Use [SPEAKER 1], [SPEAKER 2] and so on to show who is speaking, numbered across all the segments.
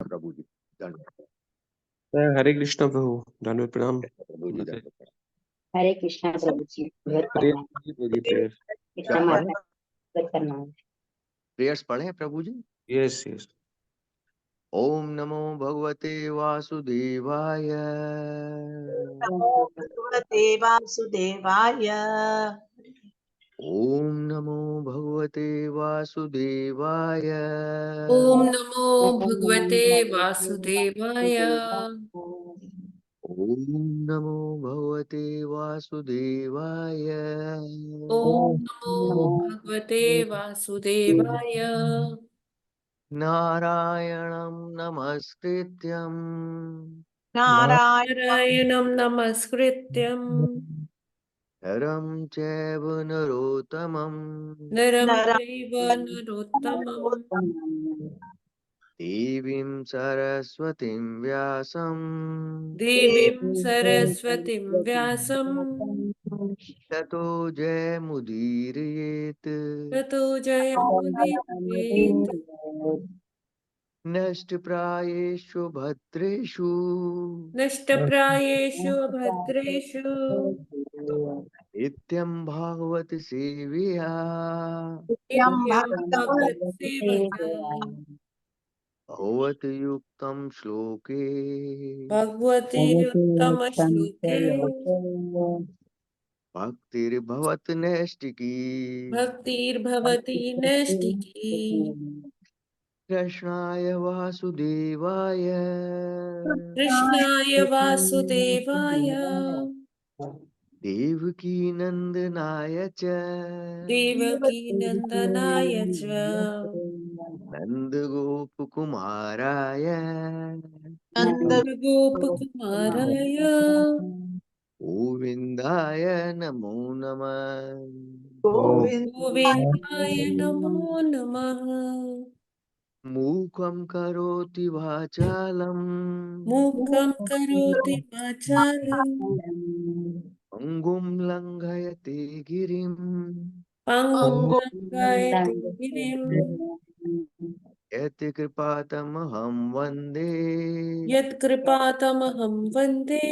[SPEAKER 1] प्रभु जी, धन्यवाद
[SPEAKER 2] हरे कृष्ण प्रभु, धन्यवाद प्रणाम।
[SPEAKER 1] प्रभु जी, धन्यवाद।
[SPEAKER 3] हरे कृष्णा प्रभु जी, घर करना है,
[SPEAKER 1] क्या पढ़े?
[SPEAKER 3] घर करना है।
[SPEAKER 1] प्रेयर्स पढ़े प्रभु जी?
[SPEAKER 2] Yes yes.
[SPEAKER 1] ओम नमो भगवते वासुदेवाय।
[SPEAKER 4] नमो भगवते वासुदेवाय।
[SPEAKER 1] ओम नमो भगवते वासुदेवाय।
[SPEAKER 5] ओम नमो भगवते वासुदेवाय।
[SPEAKER 1] ओम नमो भगवते वासुदेवाय।
[SPEAKER 5] ओम नमो भगवते वासुदेवाय।
[SPEAKER 1] नारायणं नमस्कृत्यं
[SPEAKER 5] नारायणं नमस्कृत्यं
[SPEAKER 1] नरं चैव नरोत्तमं
[SPEAKER 5] नरं
[SPEAKER 4] नरं
[SPEAKER 5] चैव नरोत्तमं
[SPEAKER 1] देवीं सरस्वतीं व्यासं
[SPEAKER 5] देवीं सरस्वतीं व्यासं
[SPEAKER 1] ततो जयमुदीरयेत्।
[SPEAKER 5] ततो जयमुदीरयेत्।
[SPEAKER 1] नष्टप्रायेषु भद्रेषु
[SPEAKER 5] नष्टप्रायेषु भद्रेषु
[SPEAKER 1] नित्यं भागवत सेवया
[SPEAKER 4] नित्यं
[SPEAKER 5] नित्यं
[SPEAKER 4] भगवत्
[SPEAKER 5] भगवत्सेवया
[SPEAKER 1] भवत युक्तं श्लोके
[SPEAKER 5] भगवति उत्तमश्लोके
[SPEAKER 1] भक्तिर्भवत नैष्टिकी।
[SPEAKER 5] भक्तिर्भवति नैष्टिकी।
[SPEAKER 1] कृष्णाय वासुदेवाय
[SPEAKER 5] कृष्णाय वासुदेवाय
[SPEAKER 1] देवकी नंदनाय च
[SPEAKER 5] देवकी नन्दनाय च
[SPEAKER 1] नन्दगोपकुमाराय
[SPEAKER 4] नन्द
[SPEAKER 5] नन्दगोपकुमाराय
[SPEAKER 1] गोविन्दाय नमो नमः।
[SPEAKER 4] गोविन्द
[SPEAKER 5] गोविन्दाय नमो नमः।
[SPEAKER 1] मूकं करोति वाचालं
[SPEAKER 5] मूकं करोति वाचालं
[SPEAKER 1] अङ्गुं लङ्घयते गिरिं
[SPEAKER 5] पङ्गुं
[SPEAKER 4] अंगो
[SPEAKER 5] लङ्घयते गिरिं
[SPEAKER 1] यत् कृपातमहं वन्दे
[SPEAKER 5] यत्कृपातमहं वन्दे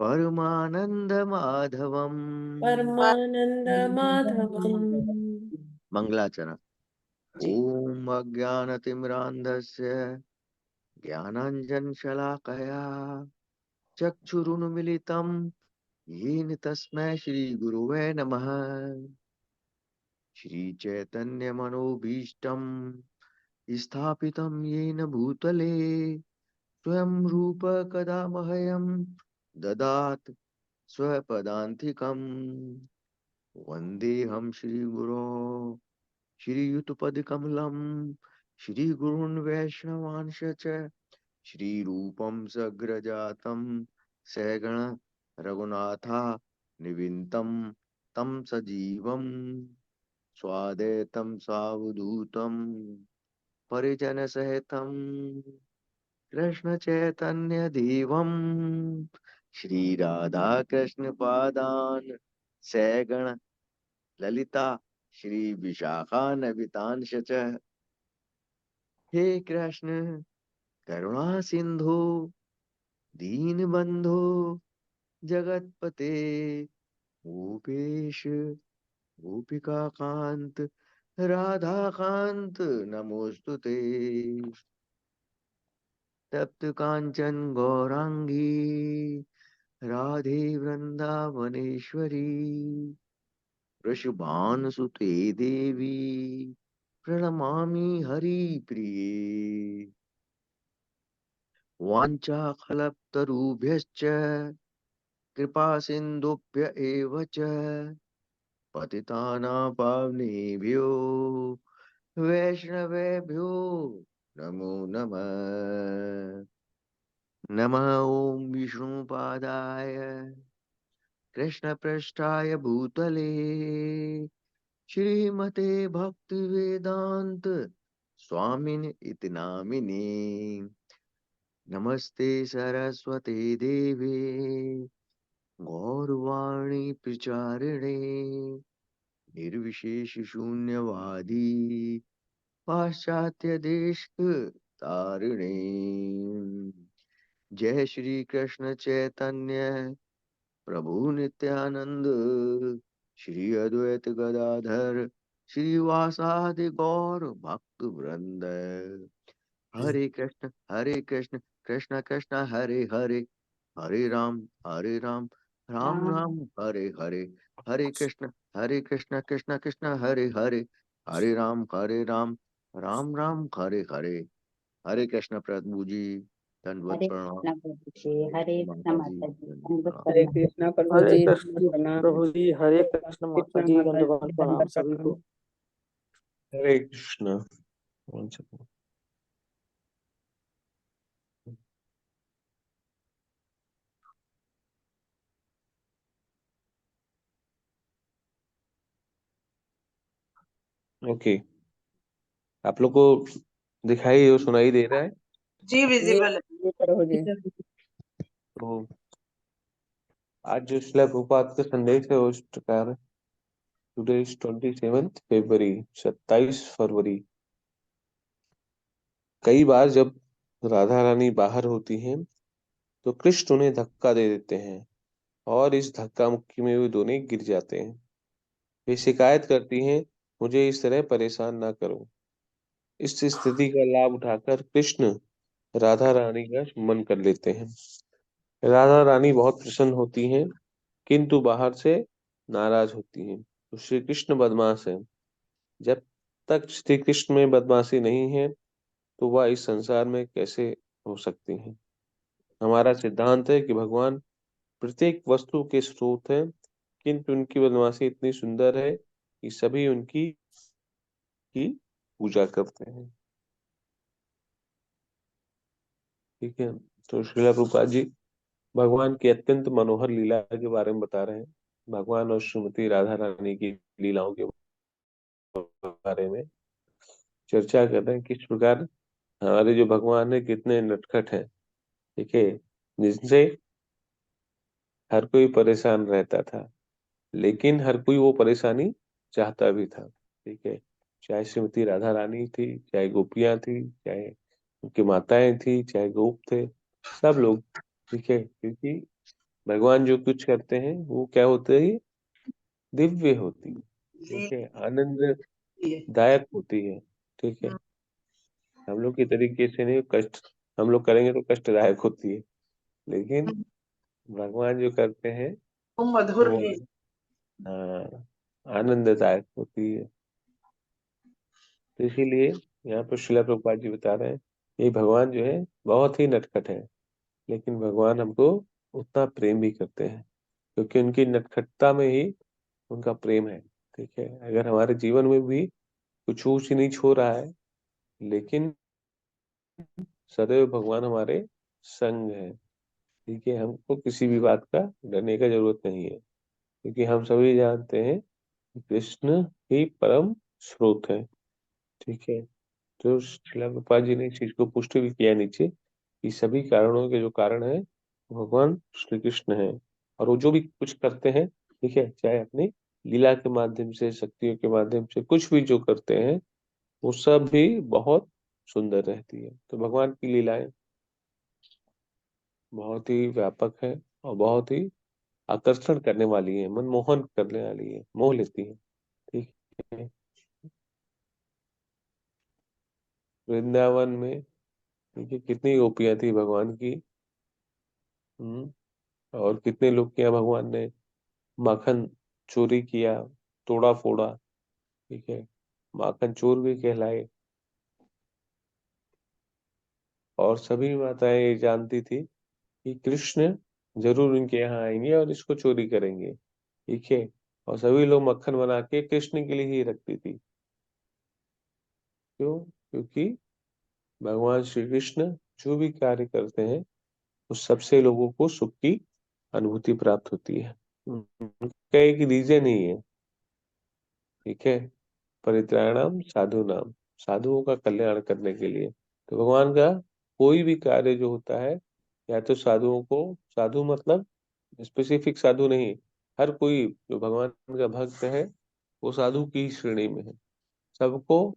[SPEAKER 1] परमानन्दमाधवम्।
[SPEAKER 5] परमानन्दमाधवम्।
[SPEAKER 1] मङ्गलाचरण।
[SPEAKER 5] जी।
[SPEAKER 1] ॐ अज्ञानतिमिरान्धस्य ज्ञानाञ्जनशलाकया चक्षुरुन्मिलितं येन तस्मै श्रीगुरुवे नमः। श्रीचैतन्यमनोभीष्टं स्थापितं येन भूतले स्वयं रूप कदा मह्यं ददात् स्वपदान्तिकम्। वन्देऽहं श्रीगुरो श्रीयुतपदकमलं श्रीगुरून् वैष्णवांश्च श्रीरूपं सग्रजातं सगण रघुनाथा निविन्तं तं सजीवं स्वादेतं सावधूतं परिजनसहितं कृष्णचैतन्यदेवं श्रीराधाकृष्णपादान् सगण ललिता श्री विशाखान्वितांश्च च। हे कृष्ण करुणा सिंधु दीनबंधु जगतपते गोपेश गोपिका कांत राधा कांत नमोस्तुते। तप्त कांचन गौरांगी राधे वृंदावनेश्वरी वृषभानुसुते देवी प्रणमामि हरिप्रिये। वाञ्छाकल्पतरुभ्यश्च कृपा सिन्धुभ्य एव च पतितानां पावनेभ्यो वैष्णवेभ्यो नमो नमः। नमः ॐ विष्णुपादाय कृष्णपृष्ठाय भूतले श्रीमते भक्तिवेदांत स्वामिन् इति नामिने। नमस्ते सरस्वती देवे गौरवाणी प्रचारिणे निर्विशेष शून्यवादी पाश्चात्य देश तारिणे। जय श्री कृष्ण चैतन्य प्रभु नित्यानंद, श्री अद्वैत गदाधर श्रीवासादि गौर भक्त वृंद। हरे कृष्ण कृष्ण कृष्ण हरे हरे, हरे राम राम राम हरे हरे। हरे कृष्ण कृष्ण कृष्ण हरे हरे, हरे राम राम राम हरे हरे। हरे कृष्ण प्रभु जी, दंडवत
[SPEAKER 3] हरे
[SPEAKER 1] प्रणाम।
[SPEAKER 3] कृष्णा प्रभु जी, हरे कृष्णा
[SPEAKER 1] माता जी
[SPEAKER 3] माता जी,
[SPEAKER 1] दंडवत
[SPEAKER 3] दंडवत
[SPEAKER 1] प्रणाम।
[SPEAKER 4] हरे
[SPEAKER 3] प्रणाम।
[SPEAKER 4] कृष्णा प्रभु
[SPEAKER 2] हरे
[SPEAKER 4] जी,
[SPEAKER 2] कृष्ण
[SPEAKER 4] दंडवत प्रणाम।
[SPEAKER 2] प्रभु जी, हरे कृष्ण माता
[SPEAKER 4] कृष्णा
[SPEAKER 2] जी,
[SPEAKER 4] माता
[SPEAKER 2] दंडवत
[SPEAKER 4] जी,
[SPEAKER 2] प्रणाम
[SPEAKER 4] दंडवत
[SPEAKER 2] सभी को।
[SPEAKER 4] प्रणाम।
[SPEAKER 2] हरे कृष्ण। One second. ओके, आप लोग को दिखाई और सुनाई दे रहा है?
[SPEAKER 4] जी विजिबल है। जी प्रभु जी।
[SPEAKER 2] तो आज जो श्रील प्रभुपाद का संदेश है वो इस प्रकार है। टुडे इज 27th फरवरी, 27 फरवरी। कई बार जब राधा रानी बाहर होती हैं तो कृष्ण उन्हें धक्का दे देते हैं और इस धक्का मुक्की में वे दोनों गिर जाते हैं। वे शिकायत करती हैं, मुझे इस तरह परेशान ना करो। इस स्थिति का लाभ उठाकर कृष्ण राधा रानी का मन कर लेते हैं। राधा रानी बहुत प्रसन्न होती हैं, किंतु बाहर से नाराज होती हैं। तो श्री कृष्ण बदमाश है। जब तक श्री कृष्ण में बदमाशी नहीं है तो वह इस संसार में कैसे हो सकती है। हमारा सिद्धांत है कि भगवान प्रत्येक वस्तु के स्रोत है, किंतु उनकी बदमाशी इतनी सुंदर है कि सभी उनकी की पूजा करते हैं। ठीक है, तो श्रीला प्रभुपाद जी भगवान की अत्यंत मनोहर लीला के बारे में बता रहे हैं। भगवान और श्रीमती राधा रानी की लीलाओं के बारे में चर्चा कर रहे हैं। किस प्रकार हमारे जो भगवान है कितने नटखट हैं। ठीक है, जिनसे हर कोई परेशान रहता था, लेकिन हर कोई वो परेशानी चाहता भी था। ठीक है, चाहे श्रीमती राधा रानी थी, चाहे गोपियां थी, चाहे उनकी माताएं थी, चाहे गोप थे, सब लोग। ठीक है, क्योंकि भगवान जो कुछ करते हैं वो क्या होते हैं, दिव्य होती है। ठीक है, आनंददायक होती है। ठीक है, हम लोग की तरीके से नहीं, कष्ट हम लोग करेंगे तो कष्टदायक होती है, लेकिन भगवान जो करते हैं
[SPEAKER 4] वो मधुर
[SPEAKER 2] वो
[SPEAKER 4] भी।
[SPEAKER 2] आनंददायक होती है। तो इसीलिए यहाँ पर श्रीला प्रभुपाद जी बता रहे हैं ये भगवान जो है बहुत ही नटखट है, लेकिन भगवान हमको उतना प्रेम भी करते हैं, क्योंकि उनकी नटखटता में ही उनका प्रेम है। ठीक है, अगर हमारे जीवन में भी कुछ ऊंच नीच हो रहा है, लेकिन सदैव भगवान हमारे संग है। ठीक है, हमको किसी भी बात का डरने का जरूरत नहीं है, क्योंकि हम सभी जानते हैं कि कृष्ण ही परम स्रोत है। ठीक है, तो शिला प्रभुपाद जी ने इस चीज को पुष्टि भी किया नीचे कि सभी कारणों के जो कारण है भगवान श्री कृष्ण है। और वो जो भी कुछ करते हैं, ठीक है, चाहे अपनी लीला के माध्यम से, शक्तियों के माध्यम से कुछ भी जो करते हैं, वो सब भी बहुत सुंदर रहती है। तो भगवान की लीलाएं बहुत ही व्यापक है और बहुत ही आकर्षण करने वाली है, मनमोहन करने वाली है, मोह लेती है। ठीक है, वृंदावन में देखिए कितनी गोपियां थी भगवान की। और कितने लोग किया भगवान ने माखन चोरी किया, तोड़ा फोड़ा। ठीक है, माखन चोर भी कहलाए। और सभी माताएं ये जानती थी कि कृष्ण जरूर इनके यहाँ आएंगे और इसको चोरी करेंगे। ठीक है, और सभी लोग मक्खन बना के कृष्ण के लिए ही रखती थी। क्यों? क्योंकि भगवान श्री कृष्ण जो भी कार्य करते हैं उस सबसे लोगों को सुख की अनुभूति प्राप्त होती है। उनका एक रीजन ही है। ठीक है, परित्राणाम साधु नाम, साधुओं का कल्याण करने के लिए। तो भगवान का कोई भी कार्य जो होता है, या तो साधुओं को, साधु मतलब स्पेसिफिक साधु नहीं, हर कोई जो भगवान का भक्त है वो साधु की ही श्रेणी में है। सबको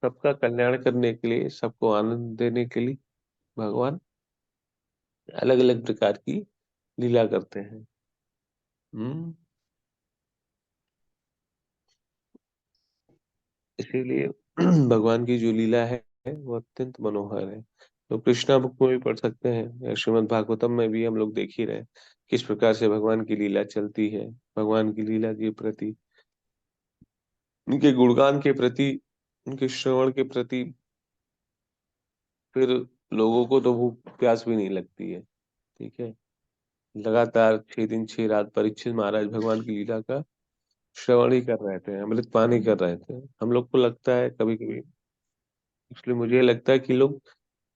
[SPEAKER 2] सबका कल्याण करने के लिए, सबको आनंद देने के लिए भगवान अलग अलग प्रकार की लीला करते हैं। हम्म इसीलिए भगवान की जो लीला है वो अत्यंत मनोहर है। तो कृष्णा बुक में भी पढ़ सकते हैं, या श्रीमद् भागवतम में भी हम लोग देख ही रहे हैं किस प्रकार से भगवान की लीला चलती है। भगवान की लीला के प्रति, उनके गुणगान के प्रति, उनके श्रवण के प्रति फिर लोगों को तो भूख प्यास भी नहीं लगती है। ठीक है, लगातार 6 दिन 6 रात परीक्षित महाराज भगवान की लीला का श्रवण ही कर रहे थे, अमृत पान ही कर रहे थे। हम लोग को लगता है कभी कभी, इसलिए मुझे लगता है कि लोग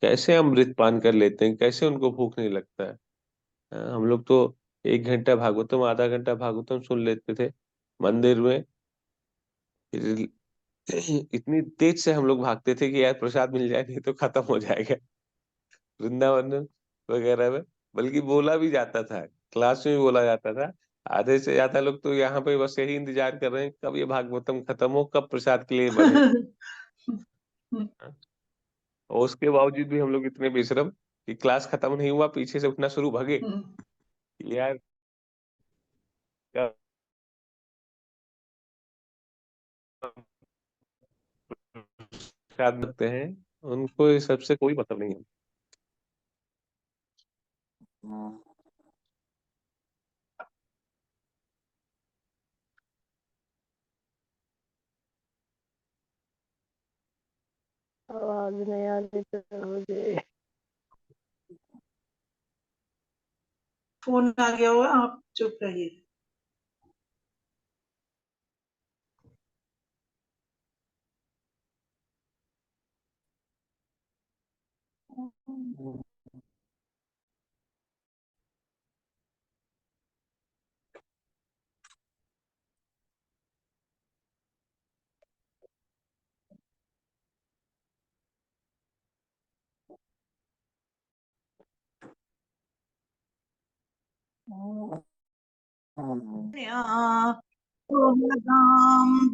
[SPEAKER 2] कैसे अमृत पान कर लेते हैं, कैसे उनको भूख नहीं लगता है। हम लोग तो 1 घंटा भागवतम, आधा घंटा भागवतम सुन लेते थे मंदिर में, फिर इतनी तेज से हम लोग भागते थे कि यार प्रसाद मिल जाए नहीं तो खत्म हो जाएगा वृंदावन वगैरह में। बल्कि बोला भी जाता था, क्लास में भी बोला जाता था, आधे से ज्यादा लोग तो यहाँ पे बस यही इंतजार कर रहे हैं कब ये भागवतम खत्म हो, कब प्रसाद के लिए बढ़े। और उसके बावजूद भी हम लोग इतने बेशरम कि क्लास खत्म नहीं हुआ पीछे से उठना शुरू भागे कि यार कब प्रसाद लगते हैं। उनको इस सबसे कोई मतलब नहीं है।
[SPEAKER 6] आवाज नहीं आ रही तो मुझे।
[SPEAKER 4] फोन आ गया होगा, आप चुप रहिए।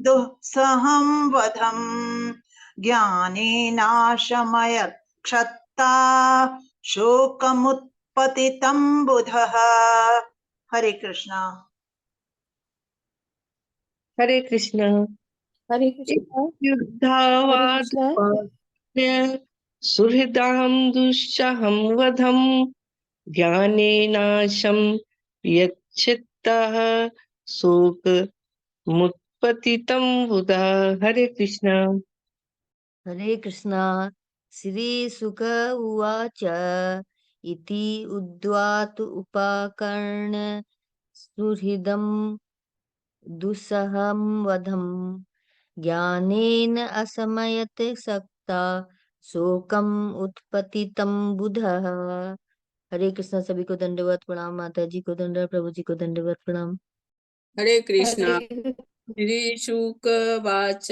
[SPEAKER 4] दुःसहं वधं ज्ञानेनाशमय क्षत्ता शोकमुत्पतितं बुधः। हरे कृष्णा।
[SPEAKER 5] हरे कृष्णा।
[SPEAKER 6] हरे कृष्णा। हरे
[SPEAKER 5] युद्धावाद
[SPEAKER 6] कृष्णा।
[SPEAKER 5] सुहृदां दुःसहं वधं ज्ञानेनाशं यच्छित्तः शोक मुत्पतितं बुधा। हरे कृष्णा।
[SPEAKER 7] हरे कृष्णा। श्री शुक उवाच इति उद्वात उपाकर्ण सुहृदं दुस्सहं वधं ज्ञानेन असमयत सक्ता शोकम उत्पतितं बुधः। हरे कृष्णा। सभी को दंडवत प्रणाम, माता जी को दंडवत, प्रभु जी को दंडवत प्रणाम।
[SPEAKER 8] हरे कृष्णा।
[SPEAKER 6] हरे
[SPEAKER 8] श्रीशुकवाच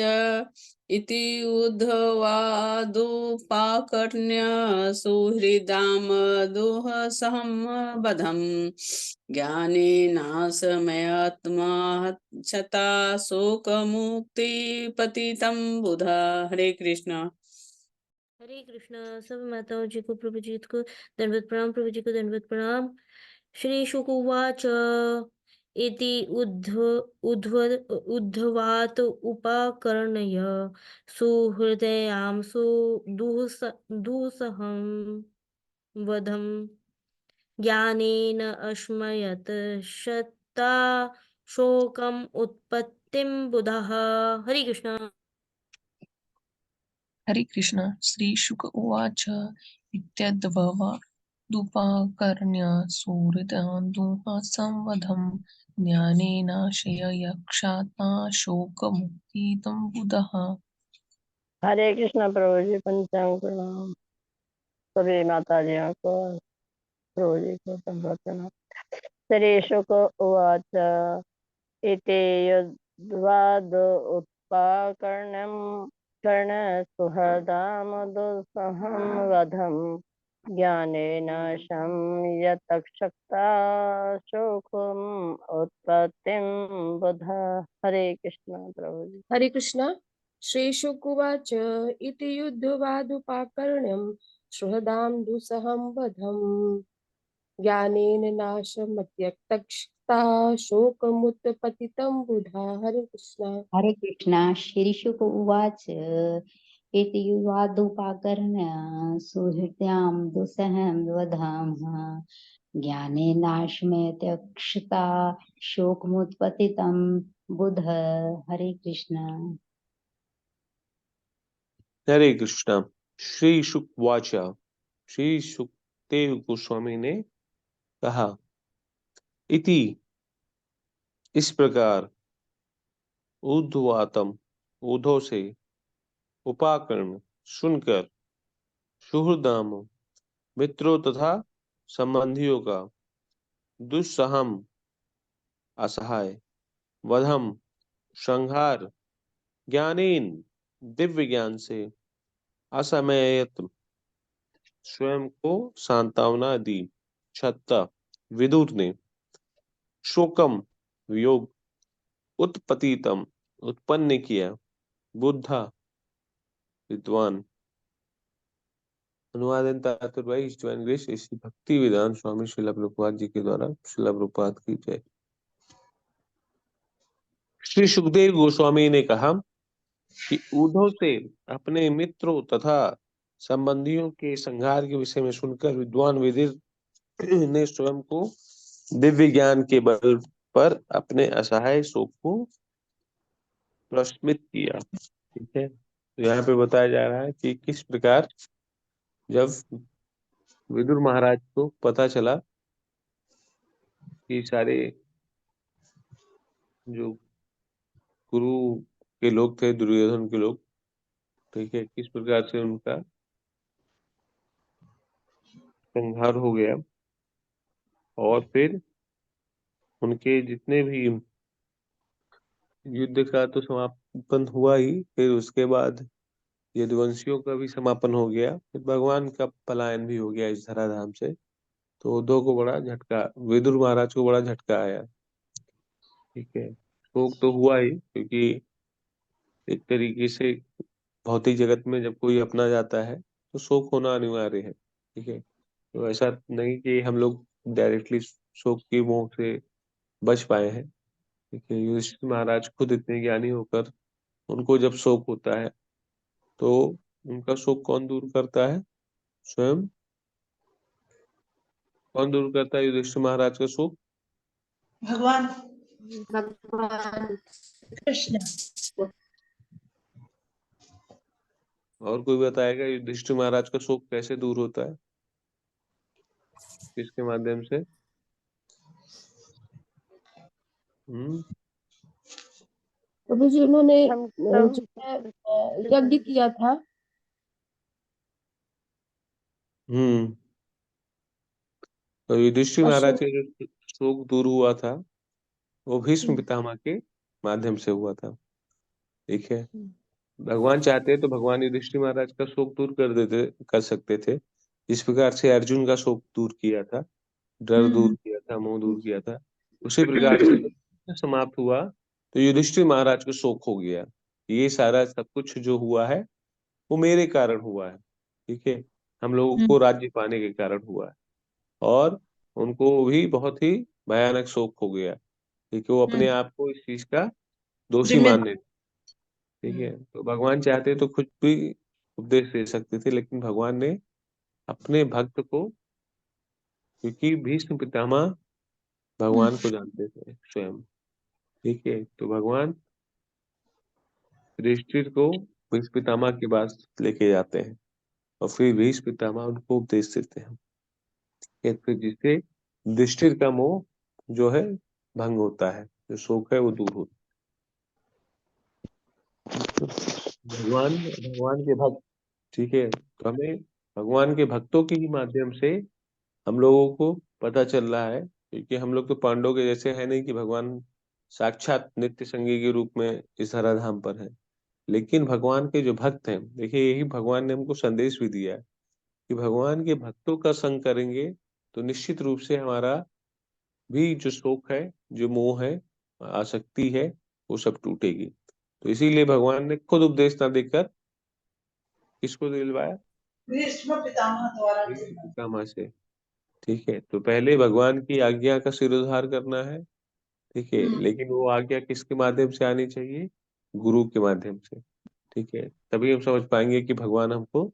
[SPEAKER 8] इति उद्धवादुपाकर्ण्य सुहृदामदुःसहं वधं ज्ञानेनाशमयात्मा क्षता शोकमुक्तिपतितं बुधा। हरे कृष्णा।
[SPEAKER 7] हरे कृष्णा। सब माताओं जी को, प्रभु जी को दंडवत प्रणाम, प्रभु जी को दंडवत प्रणाम। श्री शुक उवाच इति उद्धवात उपाकर्ण्य सुहृदयां दुःसहं वधं ज्ञानेन अश्मयत शता शोकम उत्पत्तिम बुधः। हरे कृष्णा।
[SPEAKER 9] हरे कृष्ण। श्री शुक उवाच इत्यद्भवादुपकर्ण्य सुहृदान्दुःसंवधं ज्ञानेनाशय यक्षाता शोकमुक्तितं बुधः।
[SPEAKER 6] हरे कृष्णा। प्रभु जी पंचांग प्रणाम। सभी माता जियों को, प्रभु जी को दंडवत प्रणाम। श्री शुक उवाच इति युद्ध्वाद उत्पाकर्ण्यं कर्ण सुहृदामदुःसहं वधं ज्ञानेन शम्यतक्षक्ता शोकम् उत्पत्तिं बुध। हरे कृष्णा। प्रभु जी।
[SPEAKER 10] हरे कृष्णा। श्रीशुकुवाच इति युद्धवादुपाकर्ण्यं सुहृदां दुःसहं वधम् ज्ञानेन नाशमत्यक्तक्षता शोकमुत्पतितं बुधा। हरे कृष्णा।
[SPEAKER 3] हरे कृष्णा। श्रीशुक उवाच इति युवादुपाकर्ण्य सुहृद्यां दुःसहं वदामः ज्ञानेनाश्मत्यक्षता शोकमुत्पतितं बुध। हरे कृष्णा।
[SPEAKER 2] हरे कृष्णा। श्री शुकवाच, श्री सुखदेव गोस्वामी ने कहा, इति इस प्रकार, ऊर्ध्वातम ऊर्ध्व से, उपाकर्ण सुनकर, सुहृदाम मित्रों तथा संबंधियों का, दुस्सहम असहाय, वधम संहार, ज्ञानेन दिव्य ज्ञान से, असमयत स्वयं को सांत्वना दी, छत्ता विदुर ने, शोकम वियोग, उत्पतितम उत्पन्न किया, बुद्धा विद्वान। अनुवाद तात्पर्य by His Divine Grace Shri भक्ति वेदांत स्वामी श्रील प्रभुपाद जी के द्वारा। श्रील प्रभुपाद की जय। श्री सुखदेव गोस्वामी ने कहा कि उद्धव से अपने मित्रों तथा संबंधियों के संहार के विषय में सुनकर विद्वान विदिर ने स्वयं को दिव्य ज्ञान के बल पर अपने असहाय शोक को प्रशमित किया। ठीक है, तो यहाँ पे बताया जा रहा है कि किस प्रकार जब विदुर महाराज को पता चला कि सारे जो गुरु के लोग थे, दुर्योधन के लोग, ठीक है, किस प्रकार से उनका संहार हो गया और फिर उनके जितने भी युद्ध का तो समापन हुआ ही, फिर उसके बाद यदुवंशियों का भी समापन हो गया, फिर भगवान का पलायन भी हो गया इस धराधाम से। तो उद्धव को बड़ा झटका, विदुर महाराज को बड़ा झटका आया। ठीक है, शोक तो हुआ ही, क्योंकि एक तरीके से भौतिक जगत में जब कोई अपना जाता है तो शोक होना अनिवार्य है। ठीक है, तो ऐसा नहीं कि हम लोग डायरेक्टली शोक की मोह से बच पाए हैं। ठीक है, युधिष्ठिर महाराज खुद इतने ज्ञानी होकर उनको जब शोक होता है तो उनका शोक कौन दूर करता है? स्वयं। कौन दूर करता है युधिष्ठिर महाराज का शोक?
[SPEAKER 4] भगवान।
[SPEAKER 10] भगवान कृष्ण।
[SPEAKER 2] और कोई बताएगा युधिष्ठिर महाराज का शोक कैसे दूर होता है? किसके माध्यम से?
[SPEAKER 10] प्रभु जी उन्होंने
[SPEAKER 6] हम
[SPEAKER 10] जो है यज्ञ किया था।
[SPEAKER 2] तो युधिष्ठिर महाराज
[SPEAKER 10] अश्व
[SPEAKER 2] का जो शोक दूर हुआ था वो भीष्म पितामह के माध्यम से हुआ था। ठीक है, भगवान चाहते तो भगवान युधिष्ठिर महाराज का शोक दूर कर सकते थे, जिस प्रकार से अर्जुन का शोक दूर किया था, डर दूर किया था, मोह दूर किया था, उसी प्रकार से समाप्त हुआ तो युधिष्ठिर महाराज को शोक हो गया। ये सारा सब कुछ जो हुआ है वो मेरे कारण हुआ है। ठीक है, हम लोगों को राज्य पाने के कारण हुआ है, और उनको भी बहुत ही भयानक शोक हो गया, क्योंकि वो अपने आप को इस चीज का दोषी मानने। ठीक है, तो भगवान चाहते तो कुछ भी उपदेश दे सकते थे, लेकिन भगवान ने अपने भक्त को, क्योंकि भीष्म पितामह भगवान को जानते थे स्वयं। ठीक है, तो भगवान युधिष्ठिर को भीष्म पितामह के पास लेके जाते हैं और फिर भीष्म पितामह उनको उपदेश देते हैं, फिर जिससे युधिष्ठिर का मोह जो है भंग होता है, जो शोक है वो दूर होता है। भगवान भगवान के भक्त, ठीक है, तो हमें भगवान के भक्तों के ही माध्यम से हम लोगों को पता चल रहा है, क्योंकि हम लोग तो पांडवों के जैसे है नहीं कि भगवान साक्षात नित्य संगी के रूप में इस धराधाम पर है। लेकिन भगवान के जो भक्त हैं, देखिए यही भगवान ने हमको संदेश भी दिया है कि भगवान के भक्तों का संग करेंगे तो निश्चित रूप से हमारा भी जो शोक है, जो मोह है, आसक्ति है, वो सब टूटेगी। तो इसीलिए भगवान ने खुद उपदेश ना देकर किसको दिलवाया?
[SPEAKER 4] भीष्म पितामह द्वारा
[SPEAKER 2] भीष्म पितामह से। ठीक है, तो पहले भगवान की आज्ञा का सिरोधार करना है। ठीक है, लेकिन वो आज्ञा किसके माध्यम से आनी चाहिए? गुरु के माध्यम से। ठीक है, तभी हम समझ पाएंगे कि भगवान हमको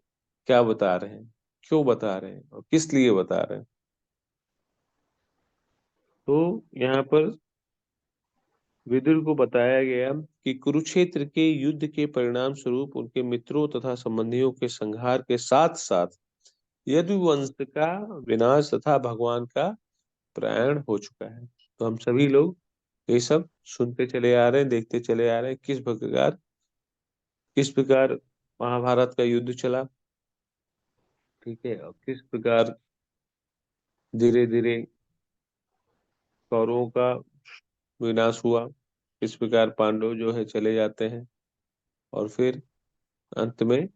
[SPEAKER 2] क्या बता रहे हैं, क्यों बता रहे हैं और किस लिए बता रहे हैं। तो यहाँ पर विदुर को बताया गया कि कुरुक्षेत्र के युद्ध के परिणाम स्वरूप उनके मित्रों तथा संबंधियों के संहार के साथ साथ यदुवंश का विनाश तथा भगवान का प्रयाण हो चुका है। तो हम सभी लोग ये सब सुनते चले आ रहे हैं, देखते चले आ रहे हैं किस प्रकार महाभारत का युद्ध चला। ठीक है, और किस प्रकार धीरे धीरे कौरवों का विनाश हुआ, किस प्रकार पांडव जो है चले जाते हैं और फिर अंत में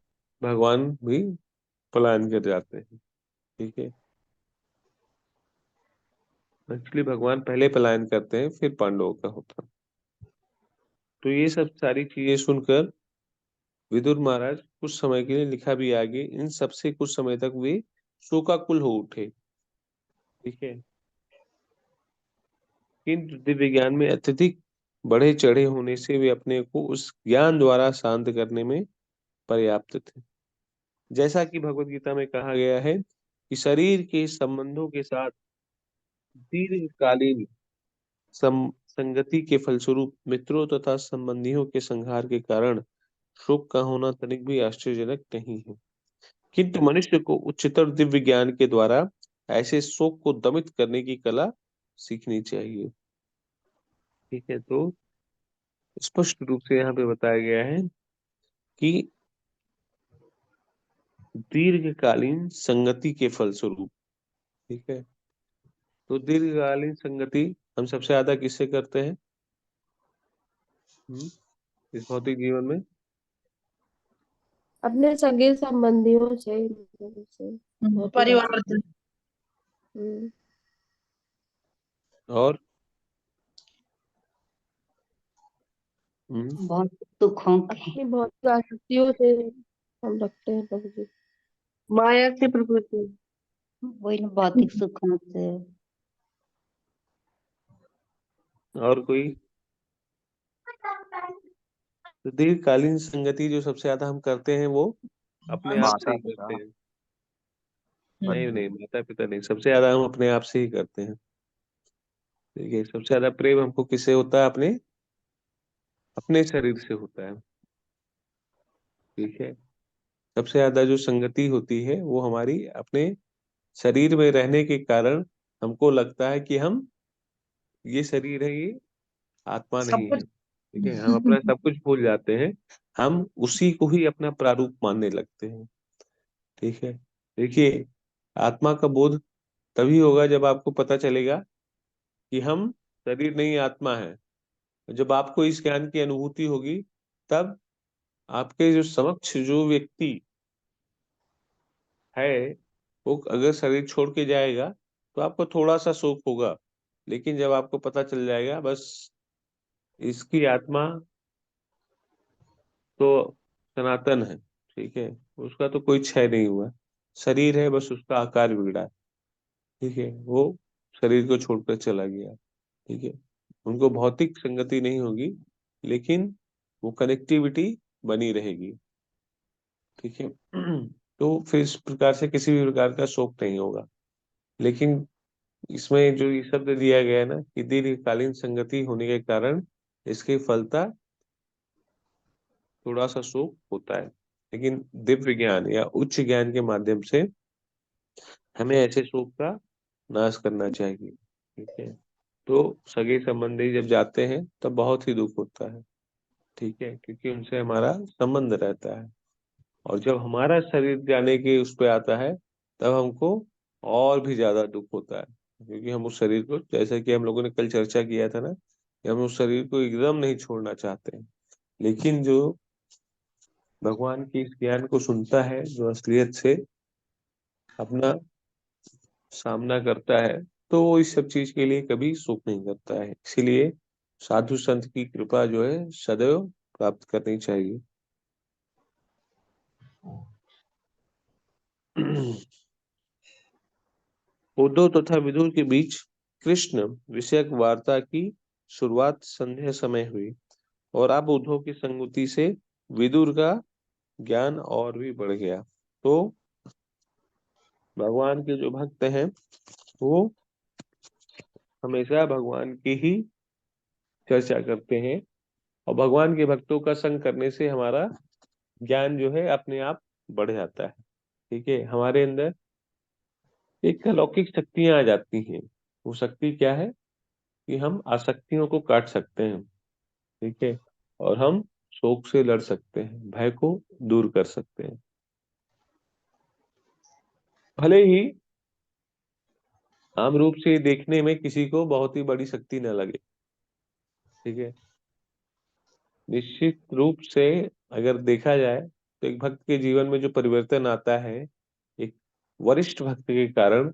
[SPEAKER 2] भगवान भी पलायन कर जाते हैं। ठीक है, एक्चुअली भगवान पहले पलायन करते हैं फिर पांडवों का होता है। तो ये सब सारी चीजें सुनकर विदुर महाराज कुछ समय के लिए, लिखा भी आगे, इन सबसे कुछ समय तक वे शोकाकुल हो उठे। ठीक है, किंतु दिव्य ज्ञान में अत्यधिक बढ़े चढ़े होने से वे अपने को उस ज्ञान द्वारा शांत करने में पर्याप्त थे। जैसा कि भगवत गीता में कहा गया है कि शरीर के संबंधों के साथ दीर्घकालीन संगति के फलस्वरूप मित्रों तथा संबंधियों के संहार के कारण शोक का होना तनिक भी आश्चर्यजनक नहीं है, किंतु मनुष्य को उच्चतर दिव्य ज्ञान के द्वारा ऐसे शोक को दमित करने की कला सीखनी चाहिए। ठीक है, तो स्पष्ट रूप से यहाँ पे बताया गया है कि दीर्घकालीन संगति के फलस्वरूप। ठीक है, तो दीर्घकालीन संगति हम सबसे ज्यादा किससे करते हैं इस भौतिक जीवन में?
[SPEAKER 10] अपने सगे संबंधियों से, मतलब से बहुत ही
[SPEAKER 4] परिवार
[SPEAKER 10] ज्यादा। हम्म,
[SPEAKER 2] और हम्म,
[SPEAKER 3] बहुत सुखों के
[SPEAKER 10] अपनी भौतिक आसक्तियों से हम रखते हैं प्रभु जी।
[SPEAKER 5] माया से प्रभु जी।
[SPEAKER 3] वही ना, भौतिक सुखों से।
[SPEAKER 2] और कोई? तो दीर्घकालीन संगति जो सबसे ज्यादा हम करते हैं वो अपने आप से
[SPEAKER 1] माता
[SPEAKER 2] ही
[SPEAKER 1] पिता।
[SPEAKER 2] करते हैं। नहीं नहीं, माता पिता नहीं, सबसे ज्यादा हम अपने आप से ही करते हैं। ठीक है, सबसे ज्यादा प्रेम हमको किससे होता है? अपने शरीर से होता है। ठीक है, सबसे ज्यादा जो संगति होती है वो हमारी अपने शरीर में रहने के कारण हमको लगता है कि हम, ये शरीर है, ये आत्मा
[SPEAKER 8] सब
[SPEAKER 2] नहीं है।
[SPEAKER 8] कुछ।
[SPEAKER 2] ठीक है, हम अपना सब कुछ भूल जाते हैं, हम उसी को ही अपना प्रारूप मानने लगते हैं। ठीक है, देखिए, आत्मा का बोध तभी होगा जब आपको पता चलेगा कि हम शरीर नहीं आत्मा है। जब आपको इस ज्ञान की अनुभूति होगी तब आपके जो समक्ष जो व्यक्ति है वो अगर शरीर छोड़ के जाएगा तो आपको थोड़ा सा शोक होगा, लेकिन जब आपको पता चल जाएगा बस इसकी आत्मा तो सनातन है। ठीक है, उसका तो कोई क्षय नहीं हुआ, शरीर है बस उसका आकार बिगड़ा है। ठीक है, वो शरीर को छोड़कर चला गया। ठीक है, उनको भौतिक संगति नहीं होगी लेकिन वो कनेक्टिविटी बनी रहेगी। ठीक है, तो फिर इस प्रकार से किसी भी प्रकार का शोक नहीं होगा। लेकिन इसमें जो ये शब्द दिया गया है ना कि दीर्घकालीन संगति होने के कारण इसकी फलता थोड़ा सा शोक होता है, लेकिन दिव्य ज्ञान या उच्च ज्ञान के माध्यम से हमें ऐसे शोक का नाश करना चाहिए। ठीक है, तो सगे संबंधी जब जाते हैं तब बहुत ही दुख होता है। ठीक है, क्योंकि उनसे हमारा संबंध रहता है, और जब हमारा शरीर जाने के उस पे आता है तब हमको और भी ज्यादा दुख होता है, क्योंकि हम उस शरीर को, जैसा कि हम लोगों ने कल चर्चा किया था ना, कि हम उस शरीर को एकदम नहीं छोड़ना चाहते हैं। लेकिन जो भगवान की इस ज्ञान को सुनता है, जो असलियत से अपना सामना करता है, तो वो इस सब चीज के लिए कभी शोक नहीं करता है। इसीलिए साधु संत की कृपा जो है सदैव प्राप्त करनी चाहिए। उद्धव तथा विदुर के बीच कृष्ण विषयक वार्ता की शुरुआत संध्या समय हुई और अब उद्धव की संगति से विदुर का ज्ञान और भी बढ़ गया। तो भगवान के जो भक्त हैं वो हमेशा भगवान की ही चर्चा करते हैं और भगवान के भक्तों का संग करने से हमारा ज्ञान जो है अपने आप बढ़ जाता है। ठीक है, हमारे अंदर एक अलौकिक शक्तियां आ जाती हैं। वो शक्ति क्या है कि हम आसक्तियों को काट सकते हैं। ठीक है, और हम शोक से लड़ सकते हैं, भय को दूर कर सकते हैं। भले ही आम रूप से देखने में किसी को बहुत ही बड़ी शक्ति न लगे। ठीक है, निश्चित रूप से अगर देखा जाए तो एक भक्त के जीवन में जो परिवर्तन आता है एक वरिष्ठ भक्त के कारण,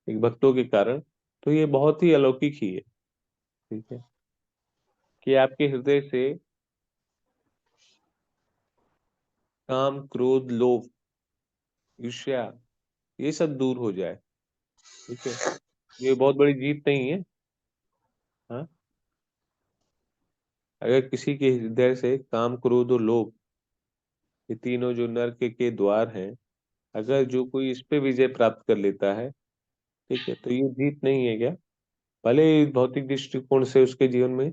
[SPEAKER 2] एक भक्तों के कारण, तो ये बहुत ही अलौकिक ही है। ठीक है, कि आपके हृदय से काम, क्रोध, लोभ, ईर्ष्या ये सब दूर हो जाए। ठीक है, ये बहुत बड़ी जीत नहीं है। हाँ, अगर किसी के हृदय से काम, क्रोध और लोभ ये तीनों जो नरक के द्वार हैं, अगर जो कोई इस पे विजय प्राप्त कर लेता है, ठीक है, तो ये जीत नहीं है क्या? भले ही भौतिक दृष्टिकोण से उसके जीवन में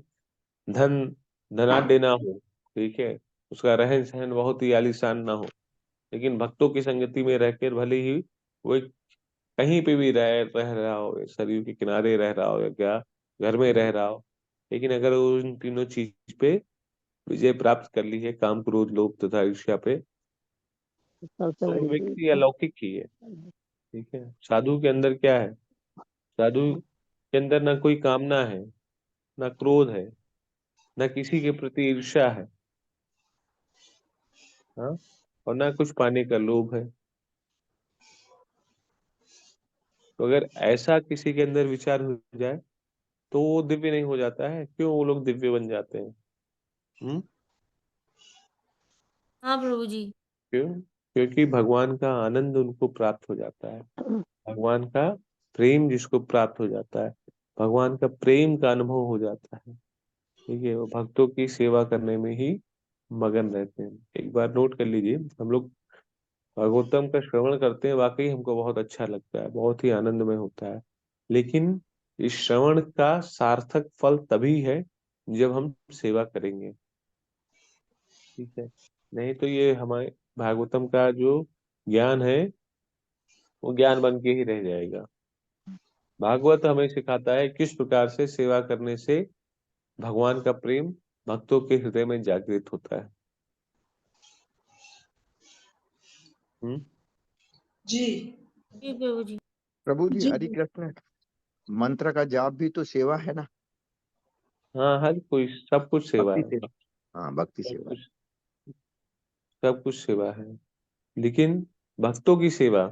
[SPEAKER 2] धन धनाढ्य ना हो, ठीक है, उसका रहन सहन बहुत ही आलीशान ना हो, लेकिन भक्तों की संगति में रहकर भले ही वो कहीं पे भी रह रहा हो, सरयू के किनारे रह रहा हो या क्या घर में रह रहा हो, लेकिन अगर वो उन तीनों चीज पे विजय प्राप्त कर ली है, काम, क्रोध, लोभ तथा ईर्ष्या पे,
[SPEAKER 6] सबसे
[SPEAKER 2] तो वो
[SPEAKER 6] बड़ी
[SPEAKER 2] व्यक्ति
[SPEAKER 6] चीज
[SPEAKER 2] अलौकिक ही है। ठीक है, साधु के अंदर क्या है? साधु के अंदर ना कोई कामना है, ना क्रोध है, ना किसी के प्रति ईर्ष्या है, हाँ, और ना कुछ पाने का लोभ है। तो अगर ऐसा किसी के अंदर विचार हो जाए तो वो दिव्य नहीं हो जाता है? क्यों वो लोग दिव्य बन जाते हैं?
[SPEAKER 7] हाँ प्रभु जी।
[SPEAKER 2] क्यों? क्योंकि भगवान का आनंद उनको प्राप्त हो जाता है, भगवान का प्रेम जिसको प्राप्त हो जाता है, भगवान का प्रेम का अनुभव हो जाता है। ठीक है, वो भक्तों की सेवा करने में ही मगन रहते हैं। एक बार नोट कर लीजिए, हम लोग भागवतम का श्रवण करते हैं, वाकई हमको बहुत अच्छा लगता है, बहुत ही आनंदमय होता है, लेकिन इस श्रवण का सार्थक फल तभी है जब हम सेवा करेंगे। ठीक है, नहीं तो ये हमारे भागवतम का जो ज्ञान है वो ज्ञान बन के ही रह जाएगा। भागवत हमें सिखाता है किस प्रकार से सेवा करने से भगवान का प्रेम भक्तों के हृदय में जागृत होता है। हम्म।
[SPEAKER 4] जी।
[SPEAKER 7] जी प्रभु जी।
[SPEAKER 1] प्रभु जी
[SPEAKER 4] जी।
[SPEAKER 1] हरि कृष्ण, मंत्र का जाप भी तो सेवा है ना?
[SPEAKER 2] हाँ, हर कोई सब कुछ सेवा
[SPEAKER 1] भक्ति
[SPEAKER 2] है।
[SPEAKER 1] सेवा, हाँ भक्ति
[SPEAKER 2] सब
[SPEAKER 1] सेवा।
[SPEAKER 2] कुछ सब कुछ सेवा है, लेकिन भक्तों की सेवा,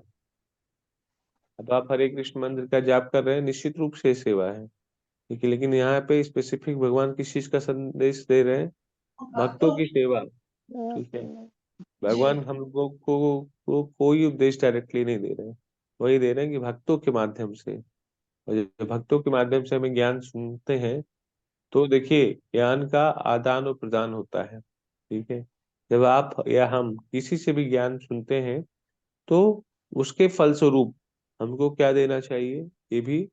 [SPEAKER 2] अब आप हरे कृष्ण मंत्र का जाप कर रहे हैं, निश्चित रूप से सेवा है। ठीक है, लेकिन यहाँ पे स्पेसिफिक भगवान किस चीज का संदेश दे रहे हैं? भक्तों
[SPEAKER 4] भक्तों।
[SPEAKER 2] की सेवा। ठीक है,
[SPEAKER 4] जी।
[SPEAKER 2] भगवान हम लोगों को कोई उपदेश डायरेक्टली नहीं दे रहे हैं, वही दे रहे हैं कि भक्तों के माध्यम से, और जब भक्तों के माध्यम से हमें ज्ञान सुनते हैं तो देखिए ज्ञान का आदान और प्रदान होता है। ठीक है, जब आप या हम किसी से भी ज्ञान सुनते हैं तो उसके फलस्वरूप हमको क्या देना चाहिए? ये भी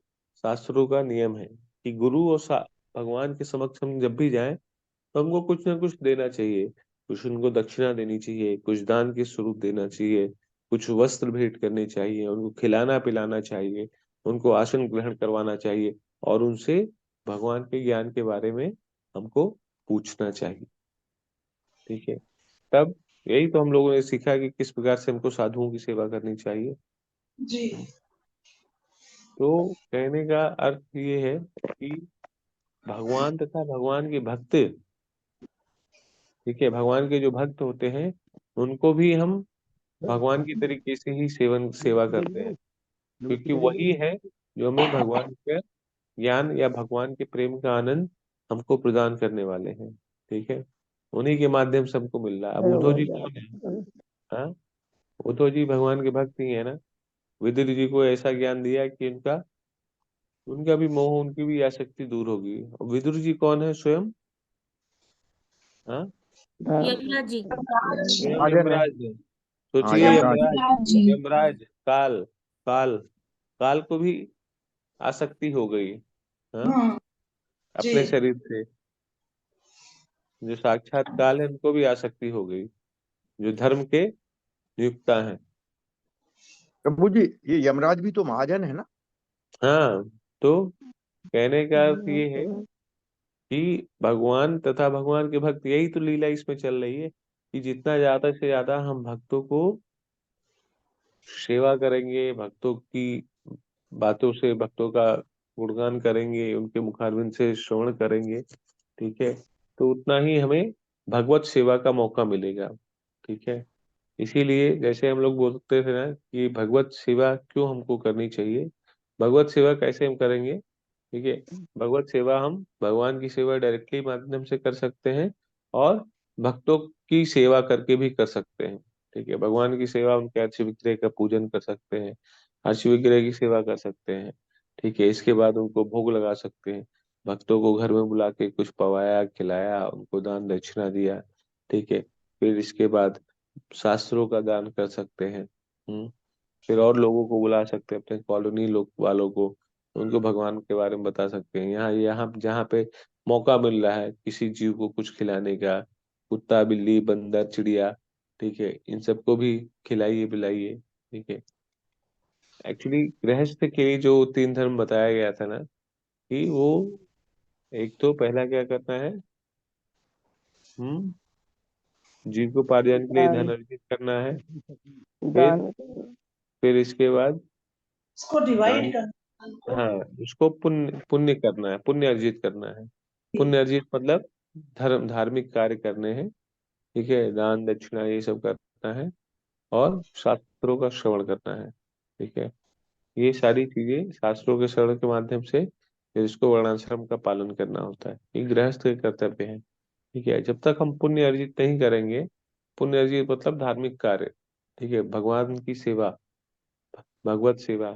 [SPEAKER 2] शास्त्रों का नियम है कि गुरु और भगवान के समक्ष हम जब भी जाएं तो हमको कुछ ना कुछ देना चाहिए, कुछ उनको दक्षिणा देनी चाहिए, कुछ दान के स्वरूप देना चाहिए, कुछ वस्त्र भेंट करने चाहिए, उनको खिलाना पिलाना चाहिए, उनको आसन ग्रहण करवाना चाहिए और उनसे भगवान के ज्ञान के बारे में हमको पूछना चाहिए। ठीक है, तब यही तो हम लोगों ने सीखा कि किस प्रकार से हमको साधुओं की सेवा करनी चाहिए।
[SPEAKER 4] जी।
[SPEAKER 2] तो कहने का अर्थ ये है कि भगवान तथा भगवान के भक्त, ठीक है, भगवान के जो भक्त होते हैं उनको भी हम भगवान की तरीके से ही सेवा करते हैं, क्योंकि वही है जो हमें भगवान का ज्ञान या भगवान के प्रेम का आनंद हमको प्रदान करने वाले हैं। ठीक है, उन्हीं के माध्यम से हमको मिल रहा है। अब उद्धव जी कौन है? हाँ, उद्धव जी भगवान के भक्त ही है ना। विदुर जी को ऐसा ज्ञान दिया कि उनका भी मोह, उनकी भी आसक्ति दूर होगी। और विदुर जी कौन है स्वयं? हाँ,
[SPEAKER 7] यमराज जी।
[SPEAKER 2] स्वयं
[SPEAKER 1] महाजन है।
[SPEAKER 2] यमराज है।
[SPEAKER 1] हाँ
[SPEAKER 2] सोचिए,
[SPEAKER 1] यमराज।
[SPEAKER 2] यमराज,
[SPEAKER 4] जी
[SPEAKER 2] यमराज काल, काल काल को भी आसक्ति हो गई। हाँ,
[SPEAKER 4] हाँ जी
[SPEAKER 2] अपने शरीर से। जो साक्षात काल है उनको भी आसक्ति हो गई, जो धर्म के नियुक्ता हैं।
[SPEAKER 1] प्रभु जी, ये यमराज भी तो महाजन है ना?
[SPEAKER 2] हाँ, तो कहने का अर्थ ये है कि भगवान तथा भगवान के भक्त, यही तो लीला इसमें चल रही है कि जितना ज्यादा से ज्यादा हम भक्तों को सेवा करेंगे, भक्तों की बातों से भक्तों का गुणगान करेंगे, उनके मुखारविंद से श्रवण करेंगे, ठीक है, तो उतना ही हमें भगवत सेवा का मौका मिलेगा। ठीक है, इसीलिए जैसे हम लोग बोलते थे ना कि भगवत सेवा क्यों हमको करनी चाहिए, भगवत सेवा कैसे हम करेंगे। ठीक है, भगवत सेवा हम भगवान की सेवा डायरेक्टली माध्यम से कर सकते हैं, और भक्तों की सेवा करके भी कर सकते हैं। ठीक है, भगवान की सेवा उनके अर्च विग्रह का पूजन कर सकते हैं, अर्च विग्रह की सेवा कर सकते हैं। ठीक है, इसके बाद उनको भोग लगा सकते हैं, भक्तों को घर में बुला के कुछ पवाया, खिलाया, उनको दान दक्षिणा दिया। ठीक है, फिर इसके बाद शास्त्रों का दान कर सकते हैं। फिर और लोगों को बुला सकते हैं, अपने कॉलोनी लोग वालों को, उनको भगवान के बारे में बता सकते हैं। यहाँ यहाँ जहाँ पे मौका मिल रहा है किसी जीव को कुछ खिलाने का, कुत्ता, बिल्ली, बंदर, चिड़िया, ठीक है, इन सबको भी खिलाइए पिलाइए। ठीक है, एक्चुअली गृहस्थ के लिए जो 3 धर्म बताया गया था ना, कि वो एक तो पहला क्या करना है, हम्म जीव को पार्जन के लिए धन
[SPEAKER 6] दान,
[SPEAKER 2] अर्जित करना है। फिर
[SPEAKER 6] दान,
[SPEAKER 2] फिर इसके बाद
[SPEAKER 4] इसको डिवाइड
[SPEAKER 2] दान,
[SPEAKER 4] करना हमको।
[SPEAKER 2] हाँ, उसको पुण्य पुण्य करना है, पुण्य अर्जित करना है। पुण्य अर्जित मतलब धर्म धार्मिक कार्य करने हैं। ठीक है, दान दक्षिणा ये सब करना है, और शास्त्रों का श्रवण करना है। ठीक है, ये सारी चीजें शास्त्रों के श्रवण के माध्यम से फिर इसको वर्णाश्रम का पालन करना होता है। ये गृहस्थ के कर्तव्य है। ठीक है, जब तक हम पुण्य अर्जित नहीं करेंगे, पुण्य अर्जित मतलब धार्मिक कार्य, ठीक है, भगवान की सेवा, भगवत सेवा,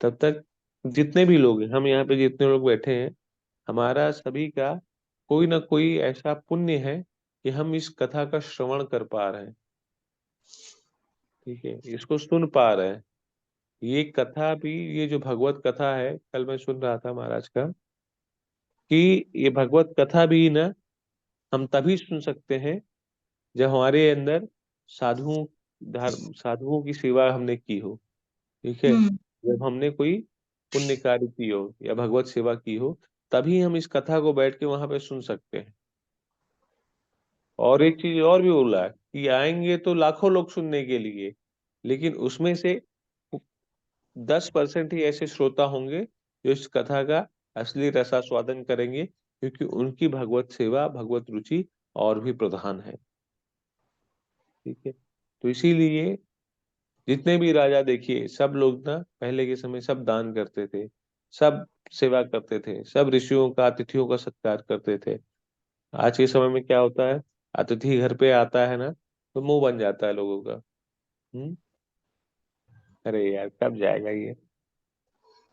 [SPEAKER 2] तब तक जितने भी लोग हैं, हम यहाँ पे जितने लोग बैठे हैं, हमारा सभी का कोई ना कोई ऐसा पुण्य है कि हम इस कथा का श्रवण कर पा रहे हैं। ठीक है, इसको सुन पा रहे हैं। ये कथा भी, ये जो भगवत कथा है, कल मैं सुन रहा था महाराज का, कि ये भगवत कथा भी ना हम तभी सुन सकते हैं जब हमारे अंदर साधुओं साधुओं की सेवा हमने की हो। ठीक है,
[SPEAKER 4] हम्म
[SPEAKER 2] जब हमने कोई पुण्य कार्य की हो या भगवत सेवा की हो, तभी हम इस कथा को बैठ के वहां पे सुन सकते हैं। और एक चीज और भी बोला है कि आएंगे तो लाखों लोग सुनने के लिए, लेकिन उसमें से 10% ही ऐसे श्रोता होंगे जो इस कथा का असली रसास्वादन करेंगे, क्योंकि उनकी भगवत सेवा, भगवत रुचि और भी प्रधान है। ठीक है, तो इसीलिए जितने भी राजा देखिए, सब लोग ना पहले के समय सब दान करते थे, सब सेवा करते थे, सब ऋषियों का, अतिथियों का सत्कार करते थे। आज के समय में क्या होता है, अतिथि घर पे आता है ना, तो मुंह बन जाता है लोगों का। हम्म अरे यार कब जाएगा ये,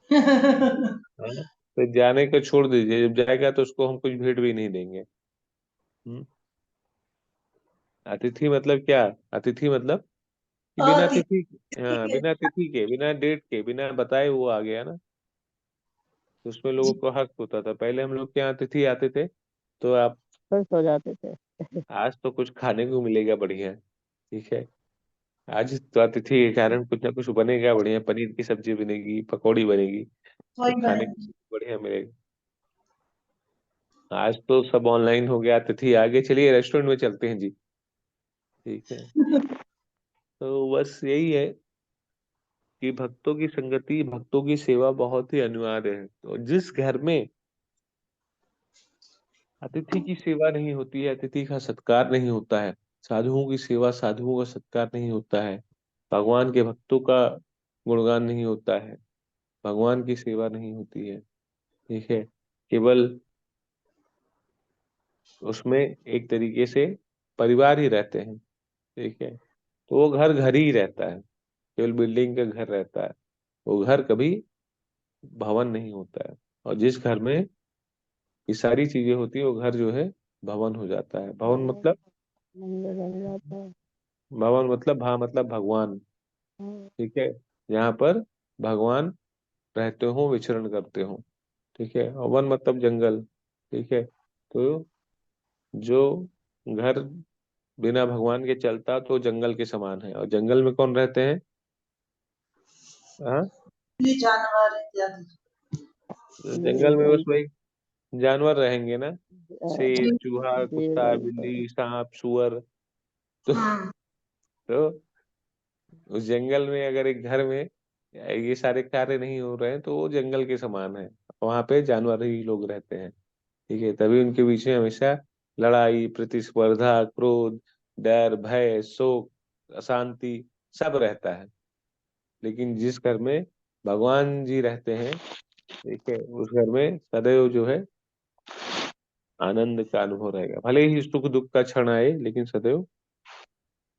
[SPEAKER 2] हाँ? तो जाने को छोड़ दीजिए, जब जाएगा तो उसको हम कुछ भेंट भी नहीं देंगे। हम्म अतिथि मतलब क्या? अतिथि मतलब कि बिना
[SPEAKER 4] अति
[SPEAKER 2] तिथि,
[SPEAKER 4] ठीक
[SPEAKER 2] हाँ,
[SPEAKER 4] है।
[SPEAKER 2] बिना तिथि के, बिना डेट के, बिना बताए वो आ गया ना, तो उसमें लोगों
[SPEAKER 4] जी
[SPEAKER 2] को हक होता था। पहले हम लोग के यहाँ अतिथि आते थे तो आप,
[SPEAKER 6] खुश हो जाते थे।
[SPEAKER 2] आज तो कुछ खाने को मिलेगा बढ़िया। ठीक है, आज तो अतिथि के कारण कुछ ना कुछ बनेगा बढ़िया, पनीर की सब्जी बनेगी, पकौड़ी बनेगी, तो
[SPEAKER 4] वही
[SPEAKER 2] खाने
[SPEAKER 4] बने।
[SPEAKER 2] को बढ़िया मिलेगा। आज तो सब ऑनलाइन हो गया, अतिथि आगे, चलिए रेस्टोरेंट में चलते हैं जी। ठीक है, तो बस यही है कि भक्तों की संगति, भक्तों की सेवा बहुत ही अनिवार्य है। तो जिस घर में अतिथि की सेवा नहीं होती है, अतिथि का सत्कार नहीं होता है, साधुओं की सेवा, साधुओं का सत्कार नहीं होता है, भगवान के भक्तों का गुणगान नहीं होता है, भगवान की सेवा नहीं होती है, ठीक है, केवल उसमें एक तरीके से परिवार ही रहते हैं, ठीक है। तो वो घर घर ही रहता है, केवल बिल्डिंग का घर रहता है, वो घर कभी भवन नहीं होता है। और जिस घर में ये सारी चीजें होती है वो घर जो है भवन हो जाता है। भवन मतलब,
[SPEAKER 6] मंदिर बन जाता है।
[SPEAKER 2] भवन मतलब भा मतलब भगवान, ठीक है, यहाँ पर भगवान रहते हो, विचरण करते हो, ठीक है। और वन मतलब जंगल, ठीक है। तो जो घर बिना भगवान के चलता तो जंगल के समान है। और जंगल में कौन रहते हैं? हाँ,
[SPEAKER 4] ये जानवर इत्यादि।
[SPEAKER 2] जंगल में बस वही जानवर रहेंगे ना, शेर,
[SPEAKER 6] जी
[SPEAKER 2] चूहा,
[SPEAKER 6] शेर
[SPEAKER 2] कुत्ता,
[SPEAKER 6] वगैरह।
[SPEAKER 2] बिल्ली, सांप, सुअर। तो,
[SPEAKER 4] हाँ
[SPEAKER 2] तो उस जंगल में अगर एक घर में ये सारे कार्य नहीं हो रहे हैं तो वो जंगल के समान है, वहां पे जानवर ही लोग रहते हैं, ठीक है। तभी उनके बीच में हमेशा लड़ाई, प्रतिस्पर्धा, क्रोध, डर, भय, शोक, अशांति सब रहता है। लेकिन जिस घर में भगवान जी रहते हैं, ठीक है, उस घर में सदैव जो है आनंद का अनुभव रहेगा। भले ही सुख दुख का क्षण आए लेकिन सदैव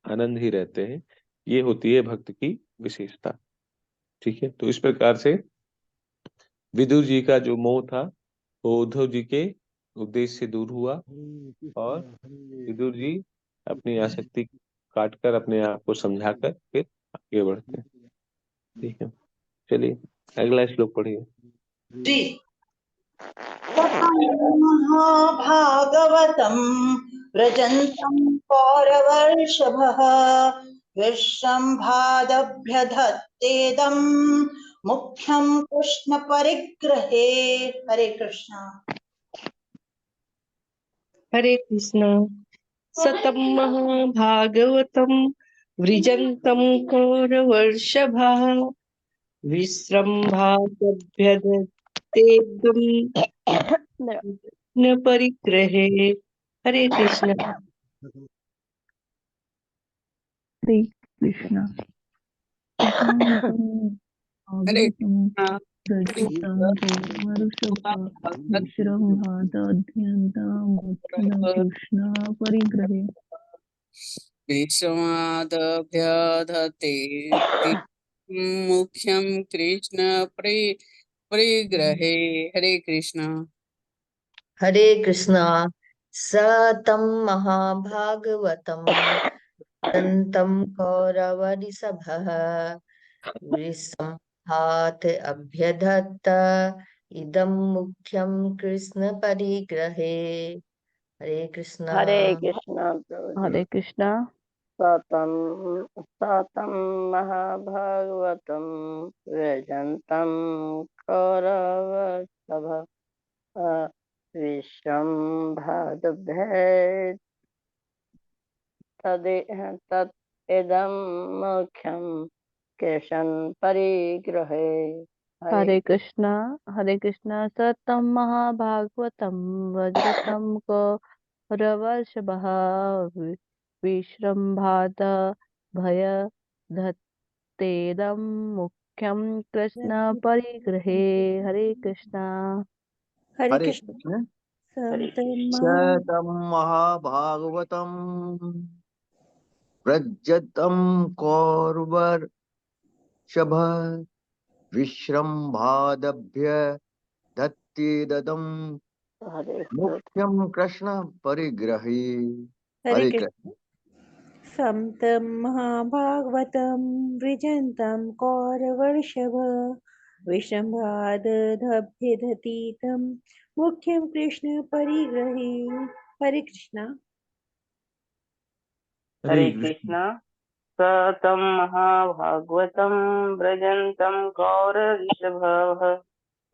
[SPEAKER 2] आनंद ही रहते हैं। ये होती है भक्त की विशेषता, ठीक है। तो इस प्रकार से विदुर जी का जो मोह था वो उद्धव जी के उपदेश से दूर हुआ, और विदुर जी अपनी आसक्ति काटकर अपने आप को समझाकर फिर आगे बढ़ते हैं, ठीक है। चलिए अगला श्लोक पढ़िए।
[SPEAKER 4] जी। महाभागवतं व्रजन्तं कौरवर्षभः विश्रम्भादभ्यधत्तेदं मुख्यं कृष्ण परिग्रहे। हरे कृष्णा।
[SPEAKER 5] हरे कृष्ण। सतं महाभागवतं वृजन्तं कौरवर्षभः विश्रम्भादभ्यदत्तेदं न परिग्रहे। हरे कृष्ण।
[SPEAKER 9] हरे कृष्ण।
[SPEAKER 8] हरे
[SPEAKER 9] भागवतं प्रचितं कौरवऋषभ विश्रम्भादध्यन्तं कृष्ण परिग्रहे।
[SPEAKER 8] विश्वमादभ्यधते मुख्यं कृष्ण परिग्रहे। हरे कृष्ण।
[SPEAKER 7] हरे कृष्णा। सतं महाभागवतं दन्तं कौरवरिसभः विसंहात अभ्यधत्त इदं मुख्यं कृष्ण परिग्रहे। हरे कृष्णा।
[SPEAKER 6] हरे कृष्णा प्रभु जी।
[SPEAKER 9] हरे कृष्ण।
[SPEAKER 6] सतं सतं महाभागवतं व्यजन्तं कौरवसभ विश्रम्भद्भ्ये तत् इदं मुख्यं कृष्ण परिग्रहे।
[SPEAKER 9] हरे कृष्ण। हरे कृष्ण। सतं महाभागवतं वज्रतं कौरवऋषभः विश्रम्भाद भयधत्तेदं मुख्यं कृष्ण परिग्रहे। हरे कृष्ण।
[SPEAKER 11] हरे
[SPEAKER 1] हरे
[SPEAKER 11] कृष्ण।
[SPEAKER 1] कृष्ण।
[SPEAKER 11] संतम
[SPEAKER 1] शतं महाभागवतम प्रज्जतं कौरवर्षभ विश्रम्भादभ्य दत्तिदं
[SPEAKER 6] हरे
[SPEAKER 1] मुख्यं कृष्ण परिग्रही।
[SPEAKER 11] हरे
[SPEAKER 1] हरे
[SPEAKER 11] कृष्ण।
[SPEAKER 1] कृष्ण।
[SPEAKER 11] संतं महाभागवतं वृजन्तं कौरवर्षभ विषम्भादभ्यदतीतं मुख्यं कृष्ण परिग्रहे। हरे कृष्णा।
[SPEAKER 2] हरे
[SPEAKER 12] हरे
[SPEAKER 2] कृष्ण।
[SPEAKER 12] कृष्ण। सतं महाभागवतं व्रजन्तं कौरवऋषभः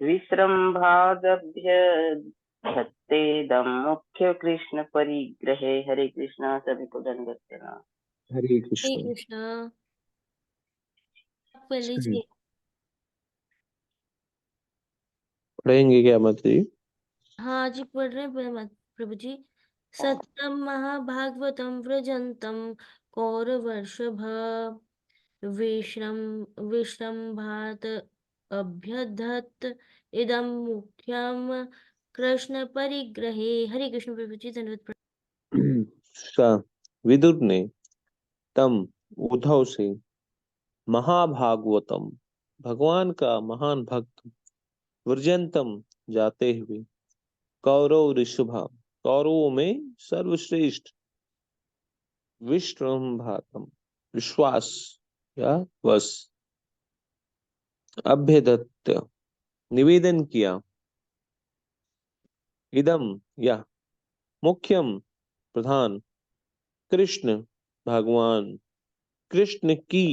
[SPEAKER 12] विश्रम्भादभ्यधत्तेदं मुख्य कृष्ण परिग्रहे। हरे कृष्ण। सभी को दंडवत प्रणाम।
[SPEAKER 2] हरे
[SPEAKER 7] हरे
[SPEAKER 2] कृष्ण।
[SPEAKER 7] कृष्णा। पढ़
[SPEAKER 2] चलिए,
[SPEAKER 7] लीजिए।
[SPEAKER 2] पढ़ेंगे क्या मत जी?
[SPEAKER 7] हाँ जी, पढ़ रहे हैं प्रभु जी। सत्यम महाभागवतम व्रजंतम कौरवर्षभ विश्रम्भात अभ्यधत इदं मुख्यम कृष्ण परिग्रहे। हरे कृष्ण प्रभु जी, धन्यवाद।
[SPEAKER 2] विदुर ने तम उद्धव से महाभागवतम भगवान का महान भक्त वर्जंतम जाते हुए कौरव ऋषभा कौरवों में सर्वश्रेष्ठ विश्रम्भातम विश्वास या वश अभ्यदत्त निवेदन किया इदम या मुख्यम प्रधान कृष्ण भगवान कृष्ण की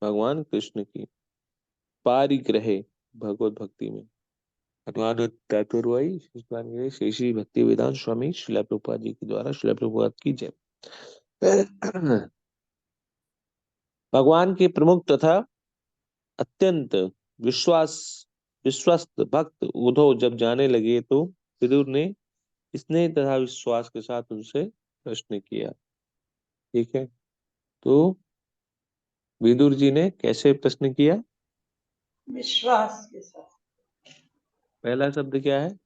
[SPEAKER 2] भगवान कृष्ण की पारिग्रहे भगवत भक्ति में भगवान तत्वरवाई शेषी भक्ति वेदांत स्वामी श्रील प्रभुपाद जी के द्वारा श्रील प्रभुपाद की जय। भगवान के प्रमुख तथा अत्यंत विश्वस्त भक्त उद्धव जब जाने लगे तो विदुर ने स्नेह तथा विश्वास के साथ उनसे प्रश्न किया। ठीक है, तो विदुर जी ने कैसे प्रश्न किया?
[SPEAKER 4] विश्वास के साथ।
[SPEAKER 2] पहला शब्द क्या है?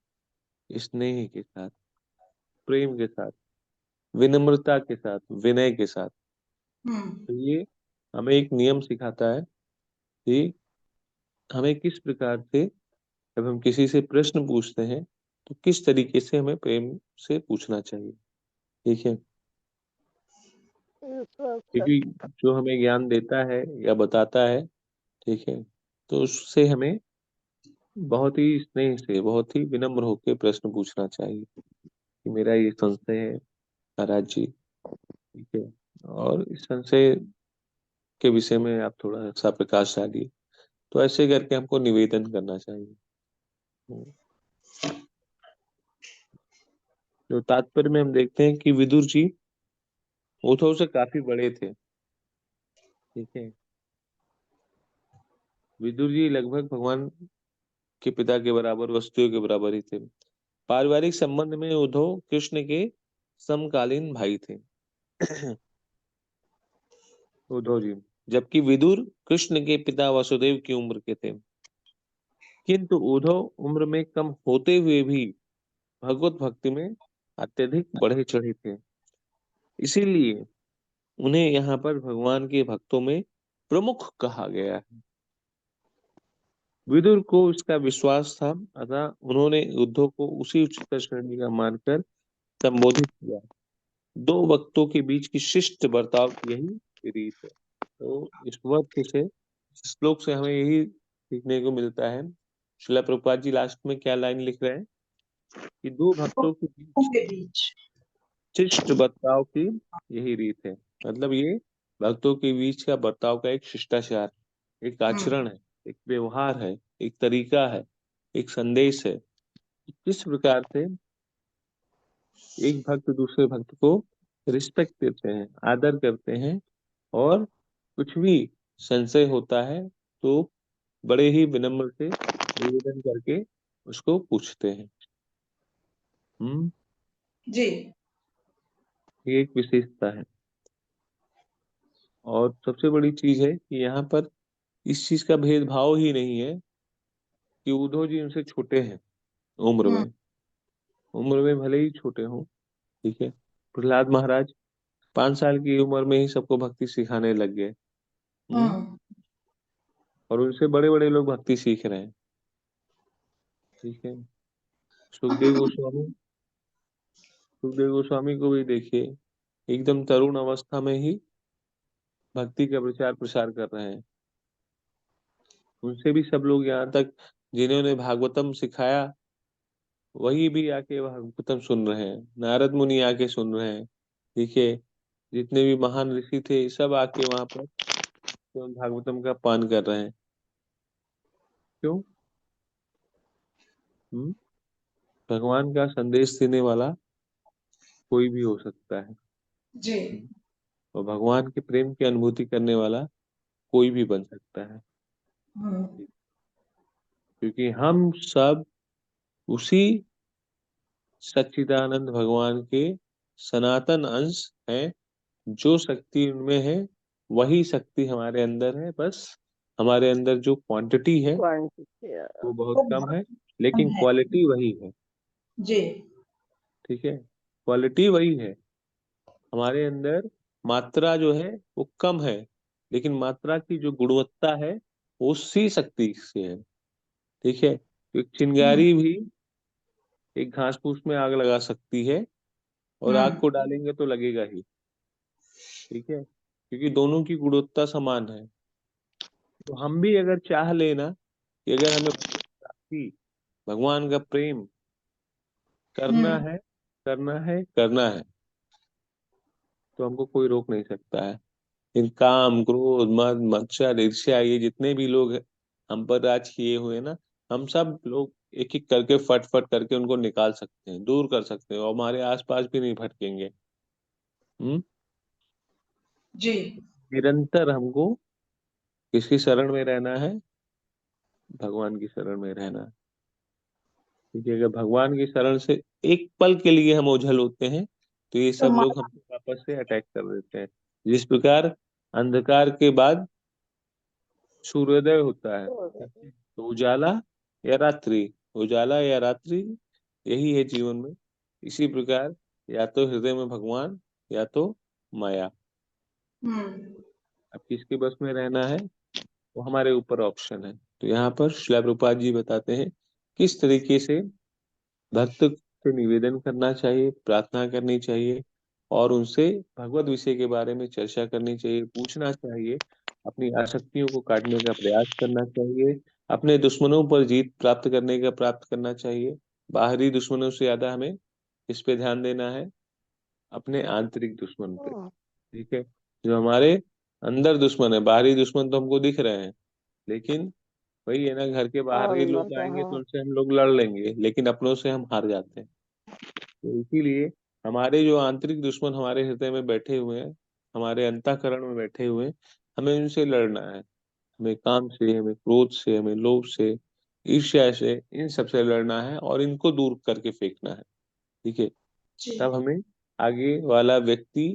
[SPEAKER 2] स्नेह के साथ, प्रेम के साथ, विनम्रता के साथ, विनय के साथ। तो ये हमें एक नियम सिखाता है कि हमें किस प्रकार से जब हम किसी से प्रश्न पूछते हैं तो किस तरीके से हमें प्रेम से पूछना चाहिए। ठीक है, क्योंकि जो हमें ज्ञान देता है या बताता है, ठीक है, तो उससे हमें बहुत ही स्नेह से, बहुत ही विनम्र होकर प्रश्न पूछना चाहिए कि मेरा ये संशय है महाराज जी। ठीक है, और इस संशय के विषय में आप थोड़ा सा प्रकाश डालिए। तो ऐसे करके हमको निवेदन करना चाहिए। जो तात्पर्य में हम देखते हैं कि विदुर जी उद्धव से काफी बड़े थे। ठीक है, विदुर जी लगभग भगवान के पिता के बराबर, वसुदेव के बराबर ही थे। पारिवारिक संबंध में उद्धव कृष्ण के समकालीन भाई थे उद्धव जी, जबकि विदुर कृष्ण के पिता वसुदेव की उम्र के थे। किंतु उद्धव उम्र में कम होते हुए भी भगवत भक्ति में अत्यधिक बढ़े चढ़े थे। इसीलिए उन्हें यहाँ पर भगवान के भक्तों में प्रमुख कहा गया है। विदुर को इसका विश्वास था, अतः उन्होंने उद्धव को उसी उच्चतर श्रेणी का मानकर संबोधित किया। दो भक्तों के बीच की शिष्ट बर्ताव की यही रीत है। तो इस वाक्य से, इस श्लोक से हमें यही सीखने को मिलता है। श्रील प्रभुपाद जी लास्ट में क्या लाइन लिख रहे हैं कि दो भक्तों के बीच शिष्ट बर्ताव की यही रीत है। मतलब ये भक्तों के बीच का बर्ताव का एक शिष्टाचार, एक आचरण है, एक व्यवहार है, एक तरीका है, एक संदेश है। किस प्रकार से एक भक्त दूसरे भक्त को रिस्पेक्ट देते हैं, आदर करते हैं, और कुछ भी संशय होता है तो बड़े ही विनम्र से निवेदन करके उसको पूछते हैं।
[SPEAKER 4] जी,
[SPEAKER 2] ये एक विशेषता है। और सबसे बड़ी चीज है कि यहाँ पर इस चीज का भेदभाव ही नहीं है कि उद्धव जी उनसे छोटे हैं उम्र में, भले ही छोटे हों। ठीक है, प्रहलाद महाराज 5 साल की उम्र में ही सबको भक्ति सिखाने लग गए। और उनसे बड़े बड़े लोग भक्ति सीख रहे हैं। ठीक है, सुखदेव गोस्वामी को भी देखिए, एकदम तरुण अवस्था में ही भक्ति का प्रचार प्रसार कर रहे हैं। उनसे भी सब लोग, यहाँ तक जिन्होंने भागवतम सिखाया वही भी आके भागवतम सुन रहे हैं, नारद मुनि आके सुन रहे हैं। ठीक है, जितने भी महान ऋषि थे सब आके वहां पर भागवतम का पान कर रहे हैं। क्यों? भगवान का संदेश देने वाला कोई भी हो सकता है
[SPEAKER 4] जी,
[SPEAKER 2] और भगवान के प्रेम की अनुभूति करने वाला कोई भी बन सकता है। क्योंकि हम सब उसी सच्चिदानंद भगवान के सनातन अंश हैं। जो शक्ति उनमें है वही शक्ति हमारे अंदर है। बस हमारे अंदर जो क्वांटिटी है वो बहुत कम है, लेकिन क्वालिटी वही है।
[SPEAKER 4] जी,
[SPEAKER 2] ठीक है, क्वालिटी वही है। हमारे अंदर मात्रा जो है वो कम है, लेकिन मात्रा की जो गुणवत्ता है वो उसी शक्ति से है। ठीक है, तो एक चिंगारी भी एक घास फूस में आग लगा सकती है, और आग को डालेंगे तो लगेगा ही। ठीक है, क्योंकि दोनों की गुणवत्ता समान है। तो हम भी अगर चाह लेना कि अगर हमें भक्ति, भगवान का प्रेम करना है, करना है, करना है, तो हमको कोई रोक नहीं सकता है। इन काम, क्रोध, मद, मत्सर, ईर्ष्या, ये जितने भी लोग हम पर राज किए हुए हैं ना, हम सब लोग एक एक करके फट फट करके उनको निकाल सकते हैं, दूर कर सकते हैं, और हमारे आसपास भी नहीं भटकेंगे। हम्म।
[SPEAKER 4] जी।
[SPEAKER 2] निरंतर हमको किसकी शरण में रहना है? भगवान की शरण में रहना है। क्योंकि अगर भगवान की शरण से एक पल के लिए हम ओझल होते हैं, तो ये
[SPEAKER 11] तो
[SPEAKER 2] सब लोग हमको वापस से अटैक कर देते हैं। जिस प्रकार अंधकार के बाद सूर्योदय होता है, तो उजाला या रात्रि, उजाला या रात्रि, यही है जीवन में। इसी प्रकार या तो हृदय में भगवान, या तो माया। अब किसके बस में रहना है, वो हमारे ऊपर ऑप्शन है। तो यहाँ पर श्रील प्रभुपाद जी बताते हैं किस तरीके से भक्त से निवेदन करना चाहिए, प्रार्थना करनी चाहिए, और उनसे भगवत विषय के बारे में चर्चा करनी चाहिए, पूछना चाहिए, अपनी आसक्तियों को काटने का प्रयास करना चाहिए, अपने दुश्मनों पर जीत प्राप्त करने का प्राप्त करना चाहिए। बाहरी दुश्मनों से ज्यादा हमें इस पे ध्यान देना है, अपने आंतरिक दुश्मन पे। ठीक है, जो हमारे अंदर दुश्मन है, बाहरी दुश्मन तो हमको दिख रहे हैं, लेकिन वही है ना, घर के बाहर के लोग आएंगे तो उनसे हम लोग लड़ लेंगे, लेकिन अपनों से हम हार जाते हैं। तो इसीलिए हमारे जो आंतरिक दुश्मन हमारे हृदय में बैठे हुए हैं, हमारे अंतःकरण में बैठे हुए हैं, हमें उनसे लड़ना है। हमें काम से, हमें क्रोध से, हमें लोभ से, ईर्ष्या से, इन सब से लड़ना है, और इनको दूर करके फेंकना है। ठीक है, तब हमें आगे वाला व्यक्ति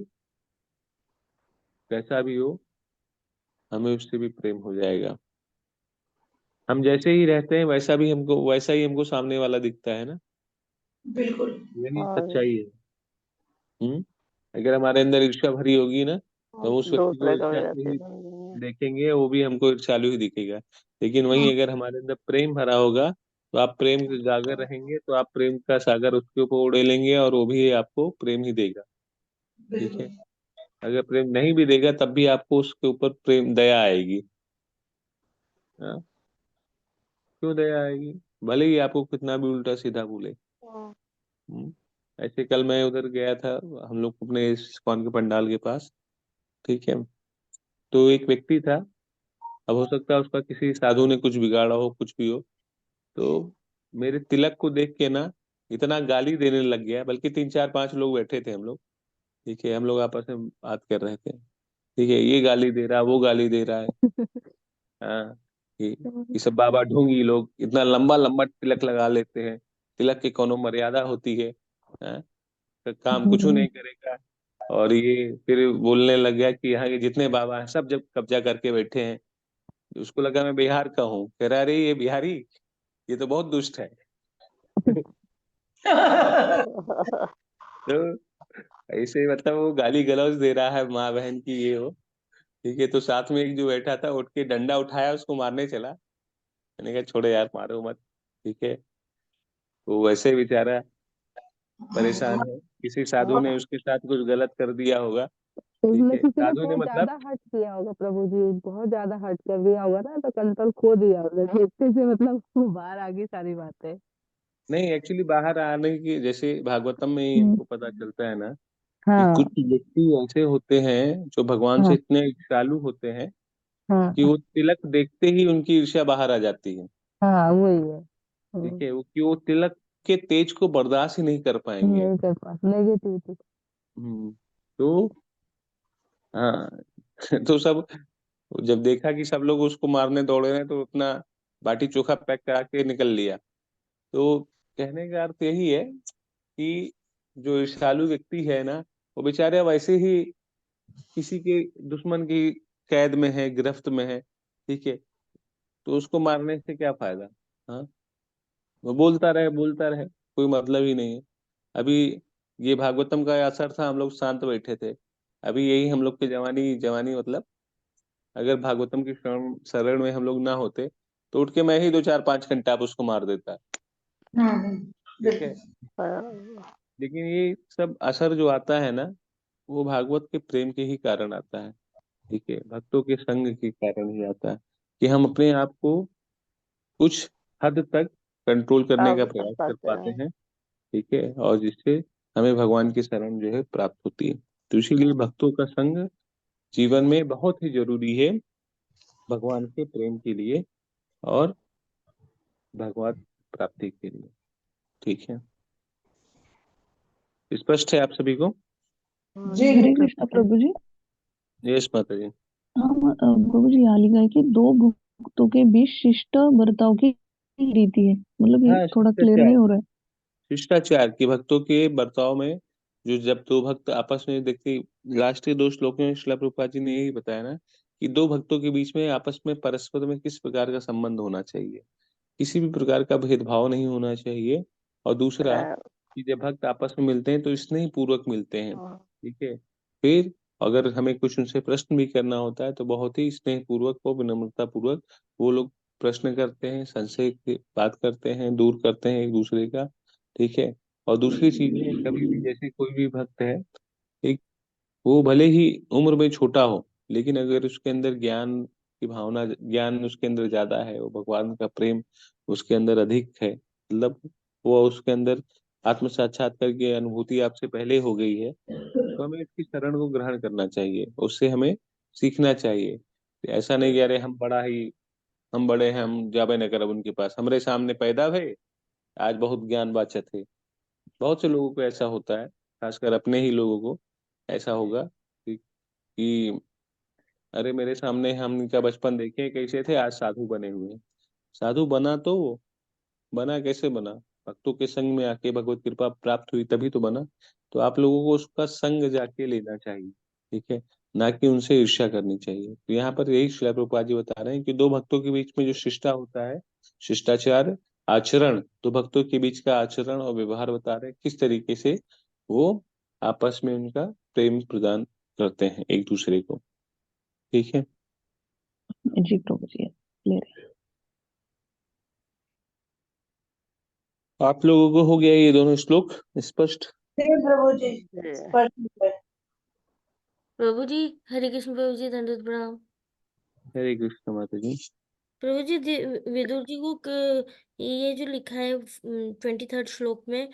[SPEAKER 2] कैसा भी हो, हमें उससे भी प्रेम हो जाएगा। हम जैसे ही रहते हैं वैसा ही हमको सामने वाला दिखता है ना।
[SPEAKER 4] बिल्कुल।
[SPEAKER 2] यही सच्चाई है। हम्म। अगर हमारे अंदर ईर्ष्या भरी होगी ना, तो हम उस व्यक्ति को
[SPEAKER 6] दूसरे को भी
[SPEAKER 2] ईर्ष्या से
[SPEAKER 6] रहते
[SPEAKER 2] ही
[SPEAKER 6] समझेंगे।
[SPEAKER 2] देखेंगे, वो भी हमको ईर्ष्यालु ही दिखेगा। लेकिन वहीं अगर हमारे अंदर प्रेम भरा होगा, तो आप प्रेम के गागर रहेंगे, तो आप प्रेम का सागर उसके ऊपर उड़ेलेंगे, और वो भी आपको प्रेम ही देगा। ठीक है, अगर प्रेम नहीं भी देगा, तब भी आपको उसके ऊपर प्रेम दया आएगी। हाँ, क्यों दया आएगी? भले ही आपको कितना भी उल्टा सीधा बोले। हम्म। ऐसे कल मैं उधर गया था, हम लोग अपने इस्कॉन के पंडाल के पास। ठीक है, तो एक व्यक्ति था, अब हो सकता है उसका किसी साधु ने कुछ बिगाड़ा हो, कुछ भी हो। तो मेरे तिलक को देख के ना इतना गाली देने लग गया, बल्कि तीन चार पांच लोग बैठे थे हम लोग। ठीक है, हम लोग आपस में बात कर रहे थे। ठीक है, ये गाली दे रहा है, वो गाली दे रहा है। हाँ, ये सब बाबा ढोंगी लोग इतना लंबा लंबा तिलक लगा लेते हैं, तिलक की कोनो मर्यादा होती है? हाँ, तो काम कुछ नहीं करेगा। और ये फिर बोलने लग गया कि यहाँ के जितने बाबा हैं सब जब कब्जा करके बैठे हैं। उसको लगा मैं बिहार का हूँ, कह रहा अरे ये बिहारी, ये तो बहुत दुष्ट है। तो ऐसे मतलब वो गाली गलौज दे रहा है माँ बहन की, ये हो। ठीक है, तो साथ में एक जो बैठा था उठ के डंडा उठाया, उसको मारने चला। मैंने कहा छोड़ो यार, मारो मत। ठीक है, वो वैसे बेचारा परेशान है, किसी साधु ने उसके साथ कुछ गलत कर दिया होगा। ठीक
[SPEAKER 9] उसने
[SPEAKER 2] है,
[SPEAKER 9] किसी ने
[SPEAKER 2] साधु ने
[SPEAKER 9] बहुत
[SPEAKER 2] मतलब
[SPEAKER 9] ज्यादा हर्ट किया होगा प्रभु जी, बहुत ज्यादा हर्ट कर दिया होगा ना, तो कंट्रोल खो दिया होगा इतने से, मतलब वो बाहर आ गई सारी बातें।
[SPEAKER 2] नहीं, एक्चुअली बाहर आने की, जैसे भागवतम में ही
[SPEAKER 9] हम्म,
[SPEAKER 2] हमको पता चलता है ना, कि
[SPEAKER 9] हाँ
[SPEAKER 2] कुछ व्यक्ति ऐसे होते हैं जो भगवान से
[SPEAKER 9] हाँ
[SPEAKER 2] इतने ईर्ष्यालु होते हैं कि
[SPEAKER 9] हाँ
[SPEAKER 2] वो तिलक देखते ही उनकी ईर्ष्या बाहर आ जाती है।
[SPEAKER 9] हाँ, वही है।
[SPEAKER 2] ठीक है, वो कि वो तिलक के तेज को बर्दाश्त ही नहीं कर पाएंगे।
[SPEAKER 9] नहीं कर पा नेगेटिविटी।
[SPEAKER 2] हम्म। तो हाँ, तो सब जब देखा कि सब लोग उसको मारने दौड़े हैं, तो अपना बाटी चोखा पैक करा के निकल लिया। तो कहने का अर्थ यही है कि जो ईर्ष्यालु व्यक्ति है ना, वो बेचारे वैसे ही किसी के दुश्मन की कैद में है, गिरफ्त में है। ठीक है, तो उसको मारने से क्या फायदा? हाँ, वो बोलता रहे, बोलता रहे, कोई मतलब ही नहीं है। अभी ये भागवतम का असर था, हम लोग शांत बैठे थे। अभी यही हम लोग के जवानी जवानी मतलब, अगर भागवतम की शरण में हम लोग ना होते तो उठ के मैं ही 2 4 5 घंटा आप उसको मार देता। ठीक है।
[SPEAKER 6] बिल्कुल।
[SPEAKER 2] लेकिन ये सब असर जो आता है ना, वो भागवत के प्रेम के ही कारण आता है। ठीक है, भक्तों के संग के कारण ही आता है कि हम अपने आप को कुछ हद तक कंट्रोल करने का
[SPEAKER 6] काबू कर
[SPEAKER 2] प्रयास कर
[SPEAKER 6] पाते
[SPEAKER 2] पाते
[SPEAKER 6] हैं।
[SPEAKER 2] हैं। ठीक है, और जिससे हमें भगवान की शरण जो है प्राप्त होती है। तो इसीलिए भक्तों का संग जीवन में बहुत ही जरूरी है, भगवान के प्रेम के लिए और भगवत प्राप्ति के लिए। ठीक है, स्पष्ट है आप सभी को?
[SPEAKER 4] जी
[SPEAKER 9] हरे कृष्णा प्रभु जी।
[SPEAKER 2] यश माता जी।
[SPEAKER 9] हम प्रभु जी यहाँ लिखा है कि दो भक्तों के बीच शिष्ट बर्ताव की रीति है, मतलब ये
[SPEAKER 2] हाँ,
[SPEAKER 9] थोड़ा क्लियर
[SPEAKER 2] शिष्टाचार।
[SPEAKER 9] नहीं हो रहा है।
[SPEAKER 2] शिष्टाचार की भक्तों के बर्ताव में, जो जब दो भक्त आपस में देखते, लास्ट के 2 श्लोकों में श्रील प्रभुपाद जी ने यही बताया ना कि दो भक्तों के बीच में आपस में परस्पर में किस प्रकार का संबंध होना चाहिए, किसी भी प्रकार का भेदभाव नहीं होना चाहिए। और दूसरा कि जब भक्त आपस में मिलते हैं तो स्नेह पूर्वक मिलते हैं। ठीक है, फिर अगर हमें कुछ उनसे प्रश्न भी करना होता है तो बहुत ही स्नेह पूर्वक और विनम्रता पूर्वक वो लोग प्रश्न करते हैं, संशय की बात करते हैं, दूर करते हैं एक दूसरे का। ठीक है, और दूसरी चीज है, कभी भी जैसे कोई भी भक्त है, एक, वो भले ही उम्र में छोटा हो, लेकिन अगर उसके अंदर ज्ञान की भावना, ज्ञान उसके अंदर ज्यादा है, वो भगवान का प्रेम उसके अंदर अधिक है, मतलब वो उसके अंदर आत्म साक्षात्कार की अनुभूति आपसे पहले हो गई है, तो हमें इसकी शरण को ग्रहण करना चाहिए, उससे हमें सीखना चाहिए। ऐसा नहीं कि अरे हम बड़े हैं, हम जाबे न करब उनके पास, हमरे सामने पैदा भय, आज बहुत ज्ञान बाचत है। बहुत से लोगों को ऐसा होता है, खासकर अपने ही लोगों को ऐसा होगा कि अरे मेरे सामने हम इनका बचपन देखे कैसे थे, आज साधु बने हुए हैं। साधु बना तो वो बना कैसे बना? भक्तों के संग में आके भगवत कृपा प्राप्त हुई तभी तो बना। तो आप लोगों को उसका संग जाके लेना चाहिए। ठीक है, ना कि उनसे ईर्ष्या करनी चाहिए। तो यहाँ पर यही श्रील प्रभुपाद जी बता रहे हैं कि दो भक्तों के बीच में जो शिष्टा होता है, शिष्टाचार, आचरण, दो भक्तों के बीच का आचरण और व्यवहार बता रहे हैं किस तरीके से वो आपस में उनका प्रेम प्रदान करते हैं एक दूसरे को। ठीक है,
[SPEAKER 9] जी प्रभु जी क्लियर है।
[SPEAKER 2] आप लोगों को हो गया ये दोनों श्लोक स्पष्ट?
[SPEAKER 4] प्रभु जी स्पष्ट है।
[SPEAKER 7] प्रभु जी हरे कृष्ण प्रभु जी, दंडवत प्रणाम।
[SPEAKER 2] हरे कृष्ण माता जी।
[SPEAKER 7] प्रभु जी विदुर जी को ये जो लिखा है 23rd श्लोक में,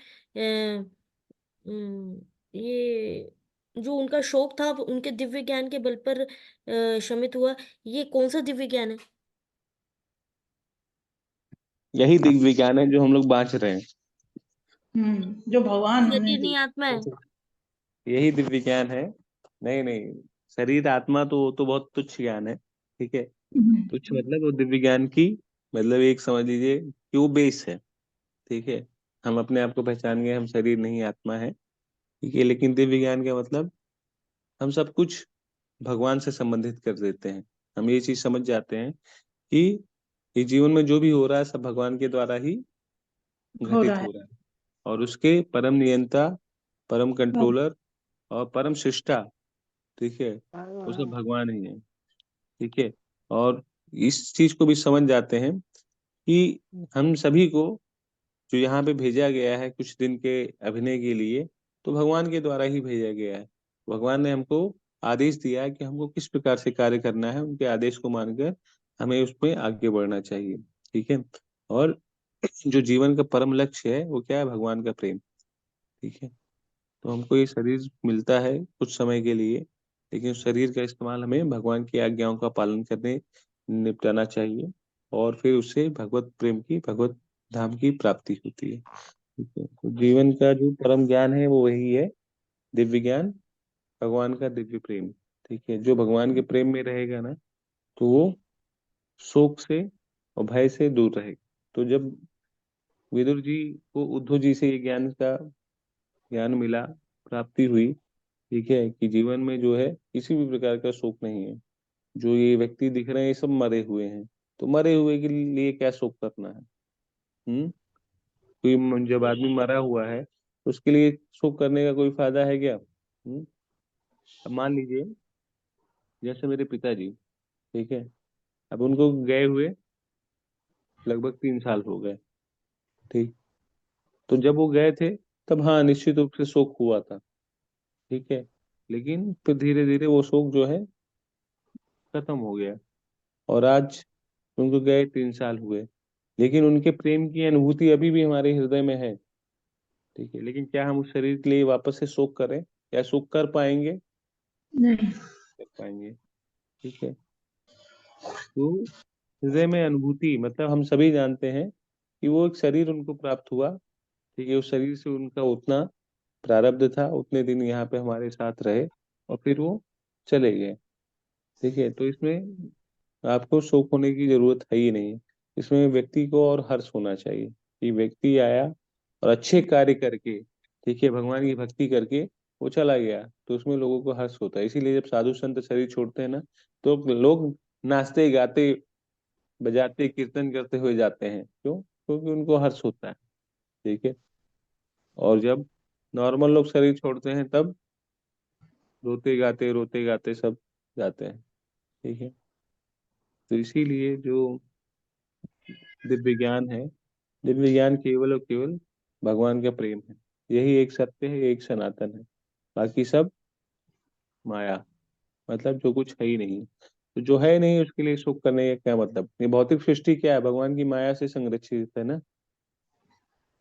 [SPEAKER 7] ये जो उनका शोक था उनके दिव्य ज्ञान के बल पर शमित हुआ, ये कौन सा दिव्य ज्ञान है?
[SPEAKER 2] यही दिव्य विज्ञान है जो हम लोग बांच रहे हैं।
[SPEAKER 4] जो भगवान हमें
[SPEAKER 7] शरीर नहीं आत्मा है।
[SPEAKER 2] यही दिव्य ज्ञान है। नहीं नहीं, शरीर आत्मा तो वो तो बहुत तुच्छ ज्ञान है। ठीक है, तुच्छ मतलब वो दिव्य ज्ञान की, मतलब एक समझ लीजिए कि वो बेस है। ठीक है, हम अपने आप को पहचान गए, हम शरीर नहीं आत्मा है। ठीक है, लेकिन दिव्य ज्ञान का मतलब हम सब कुछ भगवान से संबंधित कर देते हैं। हम ये चीज समझ जाते हैं कि ये जीवन में जो भी हो रहा है सब भगवान के द्वारा ही
[SPEAKER 4] हो रहा
[SPEAKER 2] घटित
[SPEAKER 4] है।
[SPEAKER 2] हो रहा है, और उसके परम नियंता, परम कंट्रोलर और परम शिष्टा, ठीक है, वो सब भगवान ही है। ठीक है, और इस चीज को भी समझ जाते हैं कि हम सभी को जो यहाँ पे भेजा गया है कुछ दिन के अभिनय के लिए, तो भगवान के द्वारा ही भेजा गया है। भगवान ने हमको आदेश दिया है कि हमको किस प्रकार से कार्य करना है, उनके आदेश को मानकर हमें उसमें आगे बढ़ना चाहिए। ठीक है, और जो जीवन का परम लक्ष्य है वो क्या है? भगवान का प्रेम। ठीक है, तो हमको ये शरीर मिलता है कुछ समय के लिए, लेकिन उस शरीर का इस्तेमाल हमें भगवान की आज्ञाओं का पालन करने निपटाना चाहिए, और फिर उससे भगवत प्रेम की, भगवत धाम की प्राप्ति होती है। ठीक है, तो जीवन का जो परम ज्ञान है वो वही है, दिव्य ज्ञान, भगवान का दिव्य प्रेम। ठीक है, जो भगवान के प्रेम में रहेगा ना, तो वो शोक से और भय से दूर रहेगा। तो जब विदुर जी को उद्धव जी से ये ज्ञान मिला, प्राप्ति हुई, ठीक है, कि जीवन में जो है किसी भी प्रकार का शोक नहीं है। जो ये व्यक्ति दिख रहे हैं ये सब मरे हुए हैं, तो मरे हुए के लिए क्या शोक करना है? कोई जब आदमी मरा हुआ है उसके लिए शोक करने का कोई फायदा है क्या? अब मान लीजिए जैसे मेरे पिताजी, ठीक है, अब उनको गए हुए लगभग 3 साल हो गए, ठीक। तो जब वो गए थे तब हाँ निश्चित रूप से शोक हुआ था, ठीक है, लेकिन फिर धीरे धीरे वो शोक जो है खत्म हो गया। और आज उनको गए 3 साल हुए, लेकिन उनके प्रेम की अनुभूति अभी भी हमारे हृदय में है, ठीक है। लेकिन क्या हम उस शरीर के लिए वापस से शोक करें? क्या शोक कर पाएंगे?
[SPEAKER 4] नहीं।
[SPEAKER 2] कर पाएंगे, ठीक है। तो हृदय में अनुभूति मतलब हम सभी जानते हैं कि वो एक शरीर उनको प्राप्त हुआ, ठीक है, उस शरीर से उनका उतना प्रारब्ध था, उतने दिन यहाँ पे हमारे साथ रहे और फिर वो चले गए, ठीक है। तो इसमें आपको शोक होने की जरूरत है ही नहीं। इसमें व्यक्ति को और हर्ष होना चाहिए कि व्यक्ति आया और अच्छे कार्य करके, ठीक है, भगवान की भक्ति करके वो चला गया, तो उसमें लोगों को हर्ष होता है। इसीलिए जब साधु संत शरीर छोड़ते हैं ना, तो लोग नाचते गाते बजाते कीर्तन करते हुए जाते हैं। क्यों? क्योंकि उनको हर्ष होता है, ठीक है। और जब नॉर्मल लोग शरीर छोड़ते हैं तब रोते गाते सब जाते हैं, ठीक है। तो इसीलिए जो दिव्य ज्ञान है, दिव्य ज्ञान केवल और केवल भगवान का प्रेम है। यही एक सत्य है, एक सनातन है। बाकी सब माया, मतलब जो कुछ है ही नहीं। तो जो है नहीं उसके लिए शोक करने का क्या मतलब? ये भौतिक सृष्टि क्या है? भगवान की माया से संरक्षित है ना।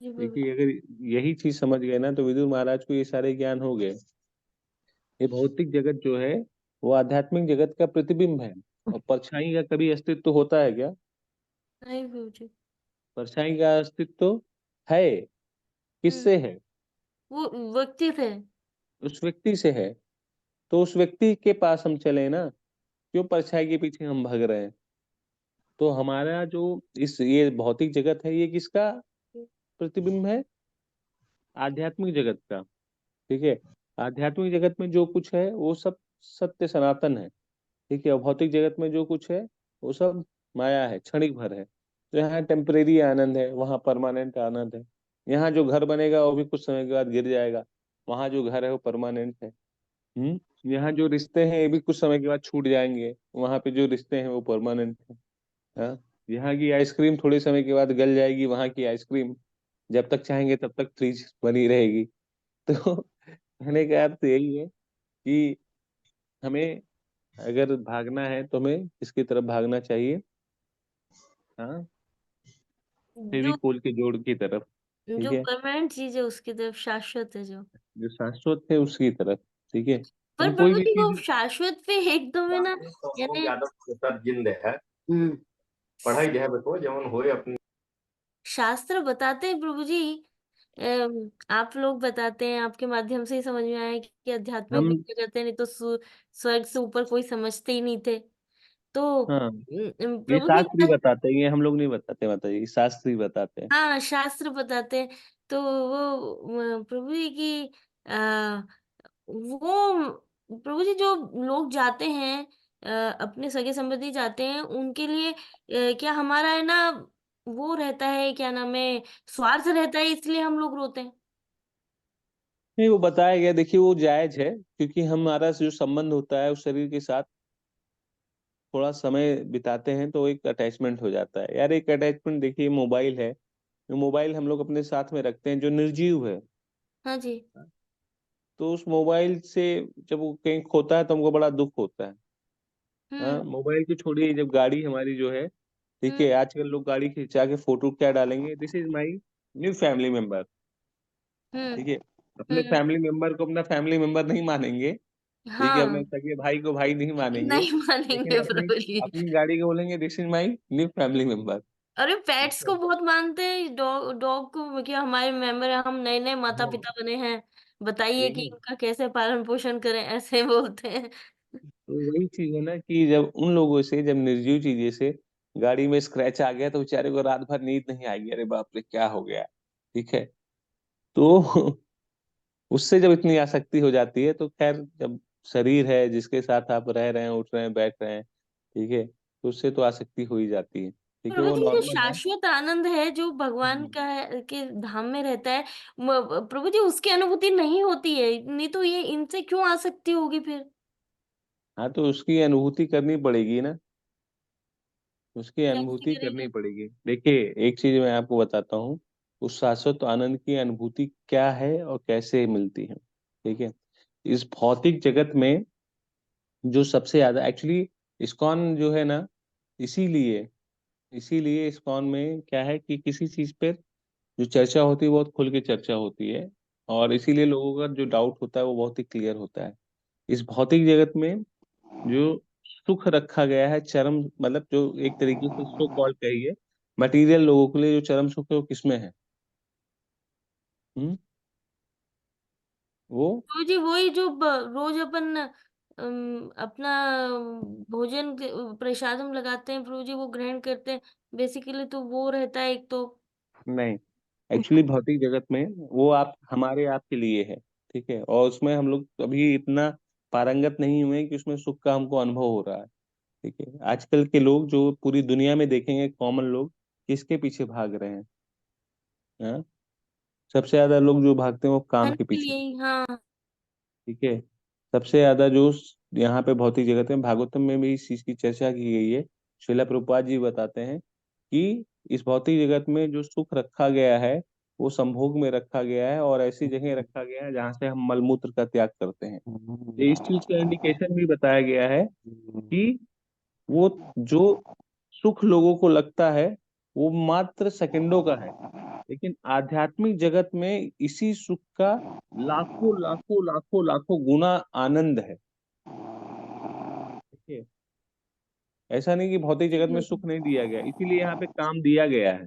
[SPEAKER 7] जी बाबा।
[SPEAKER 2] देखिए अगर यही चीज समझ गए ना तो विदुर महाराज को ये सारे ज्ञान हो गए। ये भौतिक जगत जो है वो आध्यात्मिक जगत का प्रतिबिंब है, और परछाई का कभी अस्तित्व होता है क्या?
[SPEAKER 7] नहीं बाबू जी।
[SPEAKER 2] परछाई का अस्तित्व है,
[SPEAKER 7] हम्म।
[SPEAKER 2] किससे है?
[SPEAKER 7] वो व्यक्ति थे।
[SPEAKER 2] उस व्यक्ति से है। तो उस व्यक्ति के पास हम चले ना, क्यों परछाई के पीछे हम भाग रहे हैं? तो हमारा जो इस ये भौतिक जगत है ये किसका प्रतिबिंब है? आध्यात्मिक जगत का, ठीक है। आध्यात्मिक जगत में जो कुछ है वो सब सत्य सनातन है, ठीक है। और भौतिक जगत में जो कुछ है वो सब माया है, क्षणिक भर है। तो यहाँ टेम्परेरी आनंद है, वहाँ परमानेंट आनंद है। यहाँ जो घर बनेगा वो भी कुछ समय के बाद गिर जाएगा, वहाँ जो घर है वो परमानेंट है। यहाँ जो रिश्ते हैं ये भी कुछ समय के बाद छूट जाएंगे, वहाँ पे जो रिश्ते हैं वो परमानेंट है। हाँ, यहाँ की आइसक्रीम थोड़े समय के बाद गल जाएगी, वहाँ की आइसक्रीम जब तक चाहेंगे तब तक फ्रीज बनी रहेगी। तो कहने का अर्थ यही है कि हमें अगर भागना है तो हमें किसकी तरफ भागना चाहिए? हाँ,
[SPEAKER 7] जो
[SPEAKER 2] फेविकोल के जोड़ की तरफ, ठीक
[SPEAKER 7] जो
[SPEAKER 2] है।
[SPEAKER 7] परमानेंट चीज है उसकी तरफ, शाश्वत है जो।
[SPEAKER 2] जो शाश्वत है उसकी तरफ, ठीक है।
[SPEAKER 7] पर
[SPEAKER 2] हम कोई
[SPEAKER 7] प्रभु
[SPEAKER 2] भी
[SPEAKER 7] जी वो
[SPEAKER 2] चीज
[SPEAKER 7] शाश्वत पे एकदम है ना, यानी
[SPEAKER 1] पढ़ाई जो है बतो जवन होए अपनी
[SPEAKER 7] शास्त्र बताते हैं प्रभु जी। आप लोग बताते हैं, आपके माध्यम से ही समझ में आया कि आध्यात्मिक
[SPEAKER 2] हम
[SPEAKER 7] जगत है, नहीं तो स्वर्ग से ऊपर कोई समझते ही नहीं थे। तो
[SPEAKER 2] हाँ, ये
[SPEAKER 7] प्रभु जी
[SPEAKER 2] शास्त्र ही बताते हैं, ये हम लोग नहीं बताते माता जी, ये शास्त्र ही बताते हैं।
[SPEAKER 7] हाँ शास्त्र बताते हैं। तो वो प्रभु जी की वो प्रभु जी जो लोग जाते हैं, अपने सगे संबंधी जाते हैं उनके लिए क्या हमारा है ना वो रहता है, क्या नाम है, स्वार्थ रहता है, इसलिए हम लोग रोते हैं।
[SPEAKER 2] नहीं, वो बताया गया, देखिए वो जायज है, क्योंकि हमारा जो संबंध होता है उस शरीर के साथ थोड़ा समय बिताते हैं तो एक अटैचमेंट हो जाता है यार। एक अटैचमेंट देखिए मोबाइल है, मोबाइल हम लोग अपने साथ में रखते हैं जो निर्जीव है।
[SPEAKER 7] हाँ जी।
[SPEAKER 2] तो उस मोबाइल से जब वो कहीं खोता है तो हमको बड़ा दुख होता है। हाँ,
[SPEAKER 7] हम्म।
[SPEAKER 2] मोबाइल की छोड़िए, जब गाड़ी हमारी जो है, ठीक
[SPEAKER 7] हम्म।
[SPEAKER 2] है, आजकल लोग गाड़ी खिंचा के फोटो क्या डालेंगे, this is my new family member,
[SPEAKER 7] hmm.
[SPEAKER 2] ठीक है। अपने
[SPEAKER 7] हम्म।
[SPEAKER 2] फैमिली मेंबर को अपना फैमिली मेंबर नहीं मानेंगे, ठीक है, अपने
[SPEAKER 7] हाँ।
[SPEAKER 2] सगे भाई को भाई नहीं मानेंगे,
[SPEAKER 7] नहीं
[SPEAKER 2] लेकिन
[SPEAKER 7] मानेंगे
[SPEAKER 2] अपनी
[SPEAKER 7] प्रभु जी।
[SPEAKER 2] अपनी गाड़ी को बोलेंगे this is my new family member.
[SPEAKER 7] अरे
[SPEAKER 2] ठीक
[SPEAKER 7] पेट्स
[SPEAKER 2] है।
[SPEAKER 7] को बहुत मानते हैं, डॉग डॉग को, कि हमारे मेंबर है, हम नए नए माता
[SPEAKER 2] हाँ,
[SPEAKER 7] पिता बने हैं, बताइए कि
[SPEAKER 2] यही
[SPEAKER 7] इनका कैसे पालन पोषण करें, ऐसे बोलते हैं।
[SPEAKER 2] तो वही चीज है ना कि जब उन लोगों से, जब निर्जीव चीजें से गाड़ी में स्क्रैच आ गया तो बेचारे को रात भर नींद नहीं आएगी, अरे बाप रे क्या हो गया, ठीक है। तो उससे जब इतनी आसक्ति हो जाती है तो खैर, जब शरीर है जिसके साथ आप रह रहे हैं, उठ रहे हैं, बैठ रहे हैं, ठीक है, तो उससे तो आसक्ति हो ही जाती है। ठीक है,
[SPEAKER 6] प्रभु
[SPEAKER 2] वो
[SPEAKER 6] जी, जो
[SPEAKER 2] नॉर्मल है।
[SPEAKER 6] शाश्वत आनंद है जो भगवान का है, के धाम में रहता है, प्रभु जी उसकी अनुभूति नहीं होती है, नहीं तो ये इनसे क्यों आ सकती होगी फिर?
[SPEAKER 2] हाँ, तो उसकी अनुभूति करनी पड़ेगी ना, उसकी
[SPEAKER 6] कैसे
[SPEAKER 2] अनुभूति करनी
[SPEAKER 6] करेंगे?
[SPEAKER 2] पड़ेगी। देखिए, एक चीज मैं आपको बताता हूँ, उस शाश्वत आनंद की अनुभूति क्या है और कैसे मिलती है। ठीक है, इस भौतिक जगत में जो सबसे ज्यादा एक्चुअली इस्कॉन जो है ना, इसीलिए इसीलिए इस्कॉन में क्या है कि किसी चीज पर जो चर्चा होती है बहुत खुल के चर्चा होती है, और इसीलिए लोगों का जो डाउट होता है वो बहुत ही क्लियर होता है। इस भौतिक जगत में जो सुख रखा गया है, चरम मतलब जो एक तरीके से सो कॉल्ड कहिए मटेरियल लोगों के लिए जो चरम सुख है वो किसमें है? हम्म वो
[SPEAKER 6] प्रभु जी वही जो रोज अपन अपना भोजन प्रसादम लगाते हैं प्रभु जी, वो ग्रहण करते हैं, बेसिकली तो वो रहता है एक तो।
[SPEAKER 2] नहीं, एक्चुअली भौतिक जगत में वो आप हमारे आपके लिए है। ठीक है, और उसमें हम लोग अभी इतना पारंगत नहीं हुए हैं कि उसमें सुख का हमको अनुभव हो रहा है। ठीक है, आजकल के लोग जो पूरी दुनिया में देखेंगे, कॉमन लोग किसके पीछे भाग रहे हैं? हाँ? सबसे ज्यादा लोग जो भागते हैं वो काम
[SPEAKER 6] धन
[SPEAKER 2] के
[SPEAKER 6] के
[SPEAKER 2] पीछे।
[SPEAKER 6] लिए ही, हाँ।
[SPEAKER 2] ठीक है, सबसे ज्यादा जो यहाँ पे भौतिक जगत में, भागवतम में भी इस चीज की चर्चा की गई है। श्रीला प्रभुपाद जी बताते हैं कि इस भौतिक जगत में जो सुख रखा गया है वो संभोग में रखा गया है, और ऐसी जगह रखा गया है जहाँ से हम मलमूत्र का त्याग करते हैं। ये इस चीज का इंडिकेशन भी बताया गया है कि वो जो सुख लोगों को लगता है वो मात्र सेकंडों का है, लेकिन आध्यात्मिक जगत में इसी सुख का लाखों लाखों लाखों लाखों गुना आनंद है। ठीक है, ऐसा नहीं कि भौतिक जगत में सुख नहीं दिया गया, इसीलिए यहाँ पे काम दिया गया है।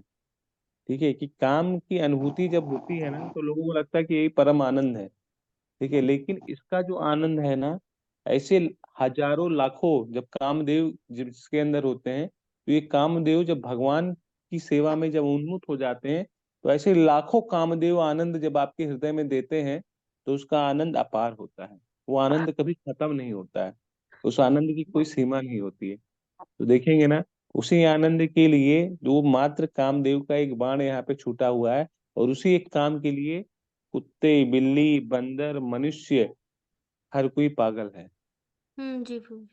[SPEAKER 2] ठीक है, कि काम की अनुभूति जब होती है ना तो लोगों को लगता है कि यही परम आनंद है। ठीक है, लेकिन इसका जो आनंद है ना, ऐसे हजारों लाखों जब कामदेव जब इसके अंदर होते हैं, तो ये कामदेव जब भगवान की सेवा में जब उन्मुख हो जाते हैं, तो ऐसे लाखों कामदेव आनंद जब आपके हृदय में देते हैं, तो उसका आनंद अपार होता है। वो आनंद कभी खत्म नहीं होता है, उस आनंद की कोई सीमा नहीं होती है। तो देखेंगे ना, उसी आनंद के लिए जो मात्र कामदेव का एक बाण यहाँ पे छूटा हुआ है, और उसी एक काम के लिए कुत्ते, बिल्ली, बंदर, मनुष्य, हर कोई पागल है।
[SPEAKER 6] जी प्रभु जी।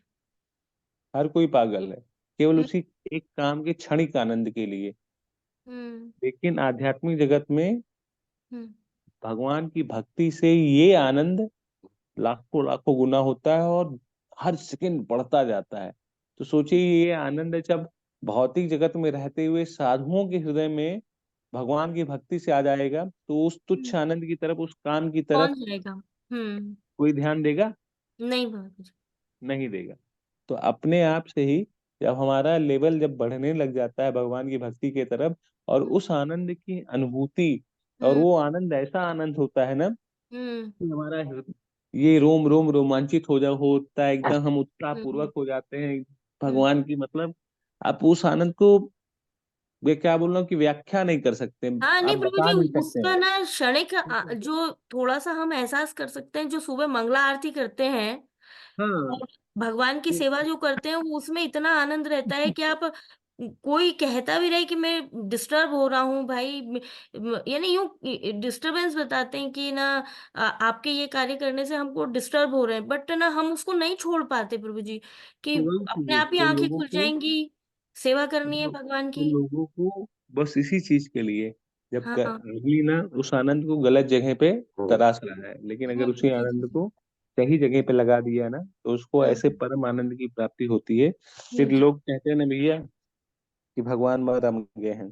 [SPEAKER 2] हर कोई पागल है, केवल
[SPEAKER 6] हम्म
[SPEAKER 2] उसी एक काम के क्षणिक आनंद के लिए।
[SPEAKER 6] हम्म
[SPEAKER 2] लेकिन आध्यात्मिक जगत में
[SPEAKER 6] हम्म
[SPEAKER 2] भगवान की भक्ति से ये आनंद लाखों लाखों गुना होता है, और हर सेकंड बढ़ता जाता है। तो सोचिए, ये आनंद जब भौतिक जगत में रहते हुए साधुओं के हृदय में भगवान की भक्ति से आ जाएगा, तो उस तुच्छ
[SPEAKER 6] हम्म,
[SPEAKER 2] आनंद की तरफ, उस काम की
[SPEAKER 6] कौन
[SPEAKER 2] तरफ
[SPEAKER 6] जाएगा?
[SPEAKER 2] कोई ध्यान देगा?
[SPEAKER 6] नहीं प्रभु जी।
[SPEAKER 2] नहीं देगा। तो अपने आप से ही जब हमारा लेवल जब बढ़ने लग जाता है भगवान की भक्ति के तरफ, और उस आनंद की अनुभूति, और
[SPEAKER 6] हम्म
[SPEAKER 2] वो आनंद ऐसा आनंद होता है ना
[SPEAKER 6] हम्म
[SPEAKER 2] कि हमारा ये रोम रोम रोमांचित होता है, एकदम हम उत्साह
[SPEAKER 6] हम्म
[SPEAKER 2] पूर्वक हो जाते हैं
[SPEAKER 6] हम्म
[SPEAKER 2] भगवान की, मतलब आप उस आनंद को, वे क्या बोल रहा हूँ कि व्याख्या नहीं कर सकते,
[SPEAKER 6] हाँ
[SPEAKER 2] आप
[SPEAKER 6] नहीं प्रभु जी,
[SPEAKER 2] बता नहीं सकते
[SPEAKER 6] उसका
[SPEAKER 2] हैं।
[SPEAKER 6] ना क्षणिक जो थोड़ा सा हम एहसास कर सकते हैं, जो सुबह मंगला आरती करते हैं
[SPEAKER 2] हाँ,
[SPEAKER 6] और भगवान की सेवा जो करते हैं, वो उसमें इतना आनंद रहता है कि आप, कोई कहता भी रहे कि मैं डिस्टर्ब हो रहा हूँ भाई, यानी यूं डिस्टरबेंस बताते हैं कि ना आपके ये कार्य करने से हमको डिस्टर्ब हो रहे हैं, बट ना हम उसको नहीं छोड़ पाते प्रभु जी, कि
[SPEAKER 2] तो वही
[SPEAKER 6] अपने
[SPEAKER 2] चीज
[SPEAKER 6] आप ही
[SPEAKER 2] तो
[SPEAKER 6] आंखें
[SPEAKER 2] लोगों
[SPEAKER 6] खुल
[SPEAKER 2] को,
[SPEAKER 6] जाएंगी, सेवा करनी है
[SPEAKER 2] तो,
[SPEAKER 6] भगवान
[SPEAKER 2] तो
[SPEAKER 6] की।
[SPEAKER 2] लोगों को बस इसी चीज के लिए, जब
[SPEAKER 6] हाँ।
[SPEAKER 2] आदमी ना उस आनंद को गलत जगह पे तराश रहा है, लेकिन अगर उसी
[SPEAKER 6] जी जी
[SPEAKER 2] आनंद
[SPEAKER 6] जी।
[SPEAKER 2] को सही जगह पे लगा दिया ना, तो उसको ऐसे
[SPEAKER 6] हम्म
[SPEAKER 2] परम आनंद की प्राप्ति होती है। फिर
[SPEAKER 6] जी।
[SPEAKER 2] लोग कहते हैं ना भैया कि भगवान में रम गए हैं,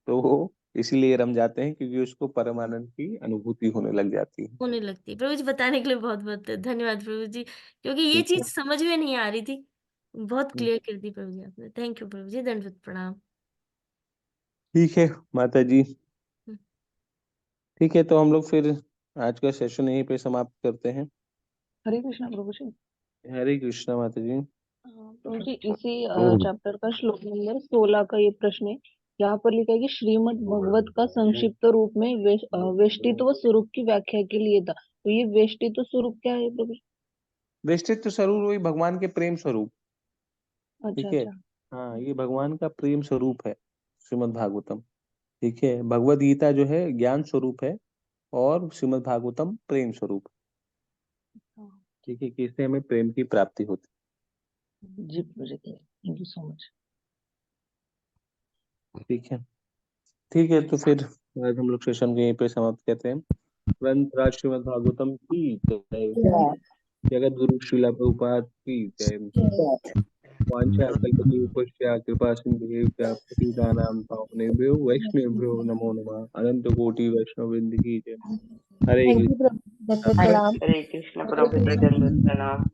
[SPEAKER 2] तो वो इसीलिए रम जाते हैं क्योंकि उसको परम आनंद की अनुभूति होने लग जाती है।
[SPEAKER 6] होने लगती है। प्रभु जी बताने के लिए बहुत बहुत धन्यवाद प्रभु जी, क्योंकि ये
[SPEAKER 2] ठीक
[SPEAKER 6] चीज
[SPEAKER 2] है।
[SPEAKER 6] समझ में नहीं आ रही थी, बहुत
[SPEAKER 2] हम्म।
[SPEAKER 6] क्लियर कर दी प्रभु जी आपने। थैंक यू प्रभु जी, दंडवत प्रणाम।
[SPEAKER 2] ठीक है माता जी।
[SPEAKER 6] हम्म,
[SPEAKER 2] ठीक है, तो हम लोग फिर आज का सेशन यहीं पे समाप्त करते हैं।
[SPEAKER 9] हरे कृष्णा प्रभु जी।
[SPEAKER 2] हरे कृष्णा माता जी।
[SPEAKER 9] प्रभु जी, इसी चैप्टर का श्लोक नंबर 16 का ये प्रश्न है। यहाँ पर लिखा है कि श्रीमद् भगवत का संक्षिप्त रूप में वेष्टित्व स्वरूप की व्याख्या के लिए था। तो ये वेष्टित्व स्वरूप क्या है प्रभु जी?
[SPEAKER 2] वेष्टित्व स्वरूप वही भगवान के प्रेम स्वरूप।
[SPEAKER 9] अच्छा
[SPEAKER 2] ठीक है,
[SPEAKER 9] अच्छा।
[SPEAKER 2] हाँ, ये भगवान का प्रेम स्वरूप है श्रीमद् भागवतम। ठीक है, भगवद गीता जो है ज्ञान स्वरूप है और श्रीमद् भागवतम प्रेम स्वरूप। ठीक है, कि इससे हमें प्रेम की प्राप्ति होती
[SPEAKER 5] जी प्रभु जी, थैंक यू सो मच।
[SPEAKER 2] है। ठीक है, तो फिर आज हम लोग सेशन को यहीं पे समाप्त करते हैं। ग्रंथ श्रीमद् भागवतम की जय, जगत गुरु श्रीला प्रभुपाद की जय। वाञ्छा कल्पतरुभ्यश्च कृपा सिन्धुभ्यो पतितानां पावनेभ्यो वैष्णवेभ्यो नमो नमः। अनंत कोटि वैष्णव वृंद की जय। हरे
[SPEAKER 10] थैंक
[SPEAKER 2] कृष्ण।
[SPEAKER 10] यू प्रभु, दत्त प्रणाम।
[SPEAKER 12] हरे कृष्ण प्रभु जी, दंडवत प्रणाम।